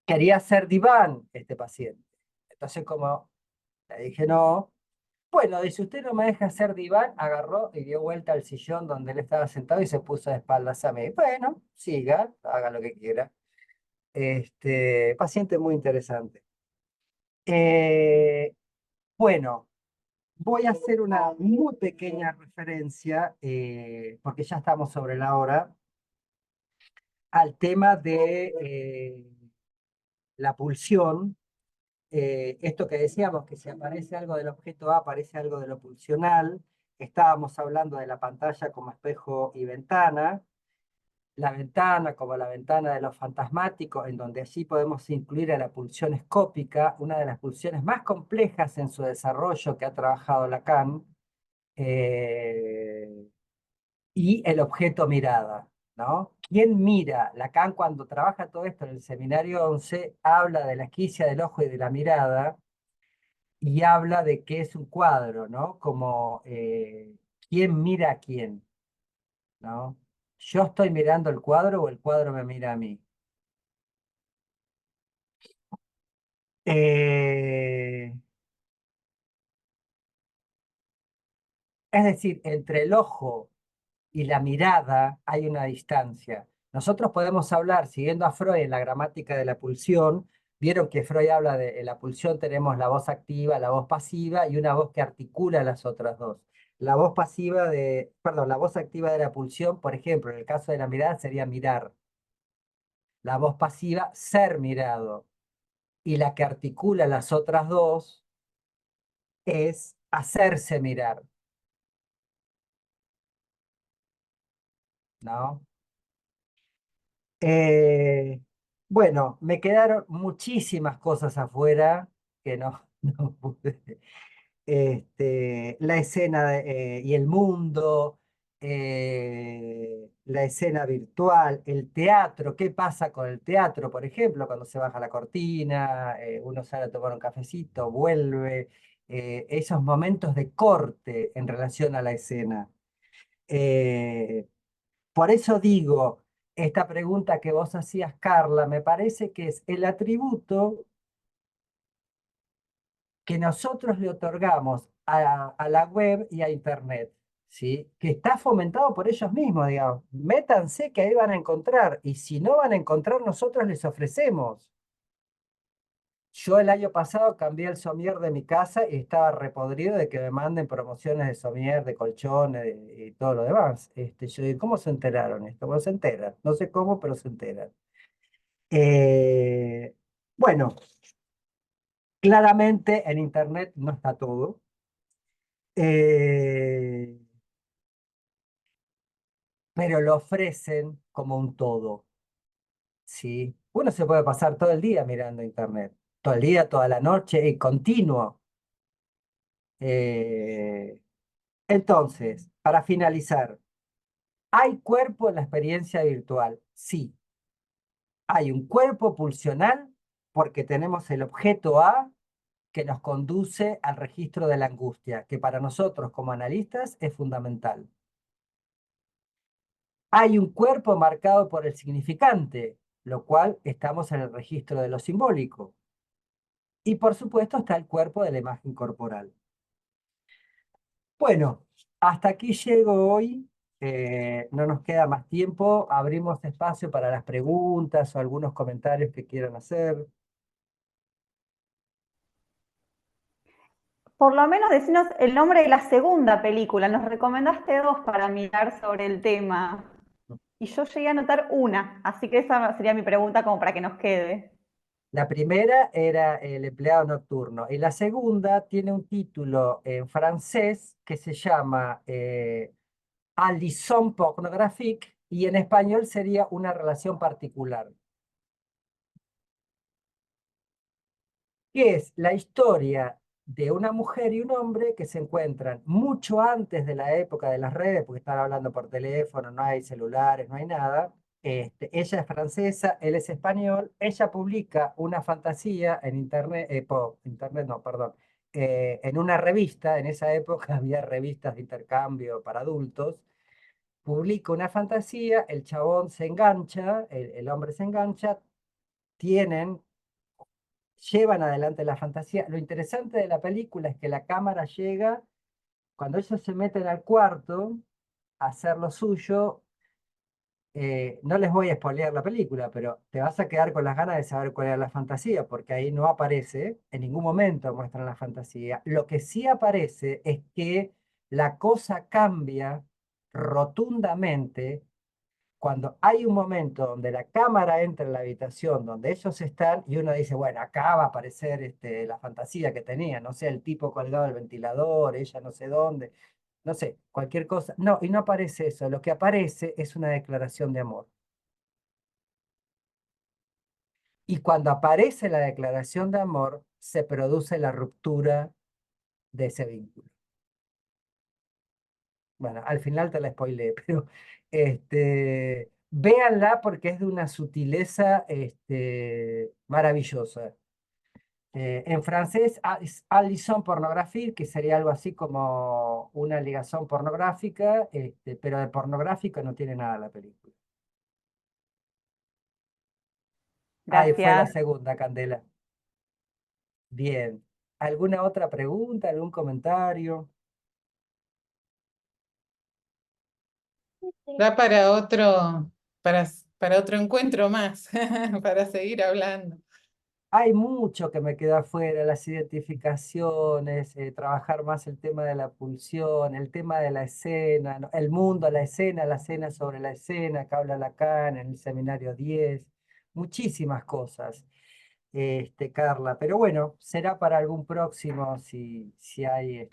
Quería hacer diván este paciente. Entonces, como le dije no, bueno, dice, usted no me deja hacer diván, agarró y dio vuelta al sillón donde él estaba sentado y se puso de espaldas a mí. Bueno, siga, haga lo que quiera. Paciente muy interesante. Eh, bueno, voy a hacer una muy pequeña referencia, porque ya estamos sobre la hora, al tema de la pulsión esto que decíamos, que si aparece algo del objeto A, aparece algo de lo pulsional. Estábamos hablando de la pantalla como espejo y ventana. La ventana como la ventana de los fantasmáticos, en donde allí podemos incluir a la pulsión escópica, una de las pulsiones más complejas en su desarrollo que ha trabajado Lacan, y el objeto mirada, ¿no? ¿Quién mira? Lacan, cuando trabaja todo esto en el seminario 11, habla de la esquicia del ojo y de la mirada, y habla de que es un cuadro, ¿no? Como quién mira a quién, ¿no? ¿Yo estoy mirando el cuadro o el cuadro me mira a mí? Eh, es decir, entre el ojo y la mirada hay una distancia. Nosotros podemos hablar, siguiendo a Freud en la gramática de la pulsión, vieron que Freud habla de en la pulsión tenemos la voz activa, la voz pasiva y una voz que articula las otras dos. La voz pasiva de, perdón, la voz activa de la pulsión, por ejemplo, en el caso de la mirada sería mirar. La voz pasiva, ser mirado. Y la que articula las otras dos es hacerse mirar, ¿no? Eh, bueno, me quedaron muchísimas cosas afuera que no, no pude. La escena y el mundo, la escena virtual, el teatro, ¿qué pasa con el teatro? Por ejemplo, cuando se baja la cortina, uno sale a tomar un cafecito, vuelve, esos momentos de corte en relación a la escena. Eh, por eso digo, esta pregunta que vos hacías, Carla, me parece que es el atributo que nosotros le otorgamos a la web y a Internet, ¿sí? Que está fomentado por ellos mismos, digamos. Métanse que ahí van a encontrar, y si no van a encontrar, nosotros les ofrecemos. Yo el año pasado cambié el somier de mi casa y estaba repodrido de que me manden promociones de somier, de colchones y todo lo demás. Yo digo, ¿cómo se enteraron esto? Bueno, se enteran. No sé cómo, pero se enteran. Eh, bueno, claramente en Internet no está todo. Eh, pero lo ofrecen como un todo, ¿sí? Uno se puede pasar todo el día mirando Internet, todo el día, toda la noche, y continuo. Eh, entonces, para finalizar, ¿hay cuerpo en la experiencia virtual? Sí. Hay un cuerpo pulsional porque tenemos el objeto A que nos conduce al registro de la angustia, que para nosotros como analistas es fundamental. Hay un cuerpo marcado por el significante, lo cual estamos en el registro de lo simbólico. Y por supuesto está el cuerpo de la imagen corporal. Bueno, hasta aquí llego hoy. No nos queda más tiempo. Abrimos espacio para las preguntas o algunos comentarios que quieran hacer. Por lo menos decinos el nombre de la segunda película. Nos recomendaste dos para mirar sobre el tema. Y yo llegué a anotar una, así que esa sería mi pregunta como para que nos quede. La primera era El empleado nocturno y la segunda tiene un título en francés que se llama Un liaison pornographique y en español sería Una relación particular, que es la historia de una mujer y un hombre que se encuentran mucho antes de la época de las redes, porque están hablando por teléfono, no hay celulares, no hay nada. Ella es francesa, él es español. Ella publica una fantasía en internet, internet no, perdón, en una revista. En esa época había revistas de intercambio para adultos. Publica una fantasía, el chabón se engancha, el hombre se engancha, tienen llevan adelante la fantasía. Lo interesante de la película es que la cámara llega, cuando ellos se meten al cuarto a hacer lo suyo, no les voy a spoilear la película, pero te vas a quedar con las ganas de saber cuál era la fantasía, porque ahí no aparece, en ningún momento muestran la fantasía. Lo que sí aparece es que la cosa cambia rotundamente cuando hay un momento donde la cámara entra en la habitación donde ellos están y uno dice, bueno, acá va a aparecer la fantasía que tenía, no sé, el tipo colgado del ventilador, ella no sé dónde, no sé, cualquier cosa. No, y no aparece eso, lo que aparece es una declaración de amor. Y cuando aparece la declaración de amor, se produce la ruptura de ese vínculo. Bueno, al final te la spoileé, pero véanla porque es de una sutileza maravillosa. En francés es Alison Pornographie, que sería algo así como una ligación pornográfica, pero de pornográfico no tiene nada la película. Ahí fue la Gracias. segunda, Candela. Bien. ¿Alguna otra pregunta, algún comentario? Da para otro, para otro encuentro más, para seguir hablando. Hay mucho que me queda afuera, las identificaciones, trabajar más el tema de la pulsión, el tema de la escena, ¿no? El mundo, la escena sobre la escena, que habla Lacan en el seminario 10, muchísimas cosas, Carla. Pero bueno, será para algún próximo si hay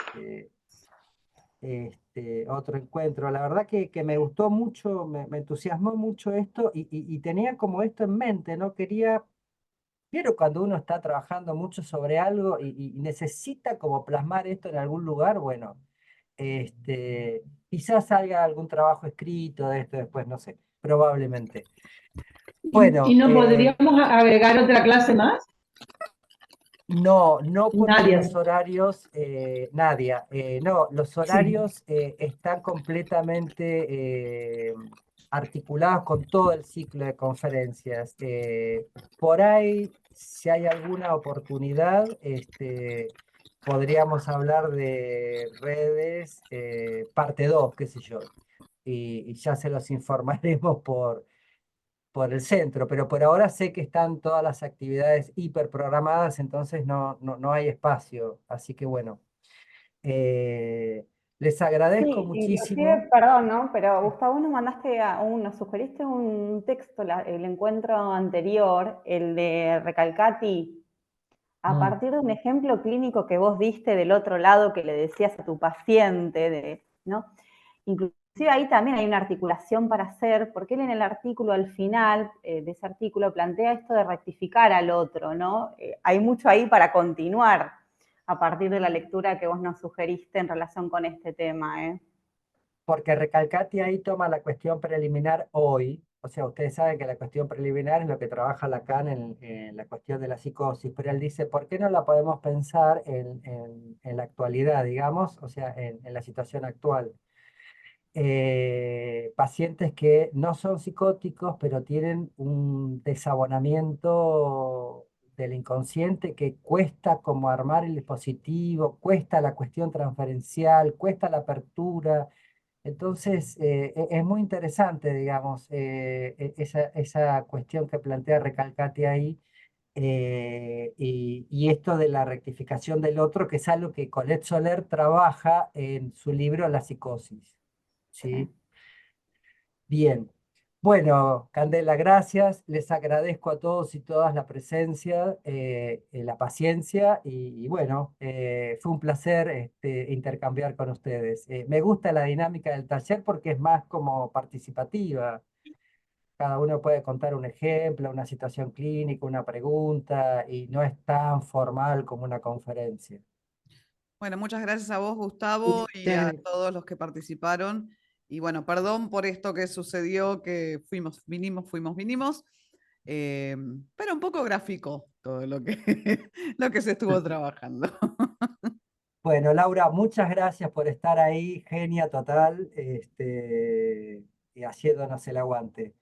otro encuentro. La verdad que me gustó mucho, me entusiasmó mucho esto y tenía como esto en mente, ¿no? Quiero cuando uno está trabajando mucho sobre algo y necesita como plasmar esto en algún lugar, bueno, quizás salga algún trabajo escrito de esto después, no sé, probablemente. Bueno, ¿Y no podríamos agregar otra clase más? no porque Nadia. los horarios, Nadia, no, los Sí. horarios están completamente articulados con todo el ciclo de conferencias. Por ahí, si hay alguna oportunidad, podríamos hablar de redes, parte 2 qué sé yo, y ya se los informaremos por el centro, pero por ahora sé que están todas las actividades hiperprogramadas, entonces no hay espacio. Así que bueno, eh, les agradezco Sí, inclusive, muchísimo. perdón, ¿no? Pero Gustavo, nos sugeriste un texto, el encuentro anterior, el de Recalcati, a Mm, partir de un ejemplo clínico que vos diste del otro lado que le decías a tu paciente, ¿no? Inclusive ahí también hay una articulación para hacer, porque él en el artículo, al final de ese artículo, plantea esto de rectificar al otro, ¿no? Hay mucho ahí para continuar a partir de la lectura que vos nos sugeriste en relación con este tema, ¿eh? Porque Recalcati ahí toma la cuestión preliminar hoy. O sea, ustedes saben que la cuestión preliminar es lo que trabaja Lacan en la cuestión de la psicosis, pero él dice, ¿por qué no la podemos pensar en la actualidad, digamos? O sea, en la situación actual. Pacientes que no son psicóticos, pero tienen un desabonamiento del inconsciente que cuesta como armar el dispositivo, cuesta la cuestión transferencial, cuesta la apertura. Entonces, es muy interesante, digamos, esa cuestión que plantea Recalcati ahí, y esto de la rectificación del otro, que es algo que Colette Soler trabaja en su libro La psicosis. ¿Sí? Bien. Bueno, Candela, gracias. Les agradezco a todos y todas la presencia, la paciencia y bueno, fue un placer intercambiar con ustedes. Me gusta la dinámica del taller porque es más como participativa. Cada uno puede contar un ejemplo, una situación clínica, una pregunta y no es tan formal como una conferencia. Bueno, muchas gracias a vos, Gustavo, y a todos los que participaron. Y bueno, perdón por esto que sucedió, que vinimos, pero un poco gráfico todo lo que, lo que se estuvo trabajando. Bueno, Laura, muchas gracias por estar ahí, genia total, y haciéndonos el aguante.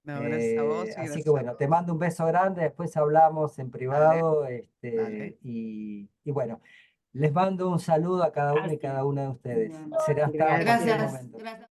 No, gracias a vos y Así que gracias a bueno, te todos. mando un beso grande, después hablamos en Dale, privado, dale. y bueno, les mando un saludo a cada uno y cada una de ustedes. Será hasta cualquier Gracias. momento. Gracias.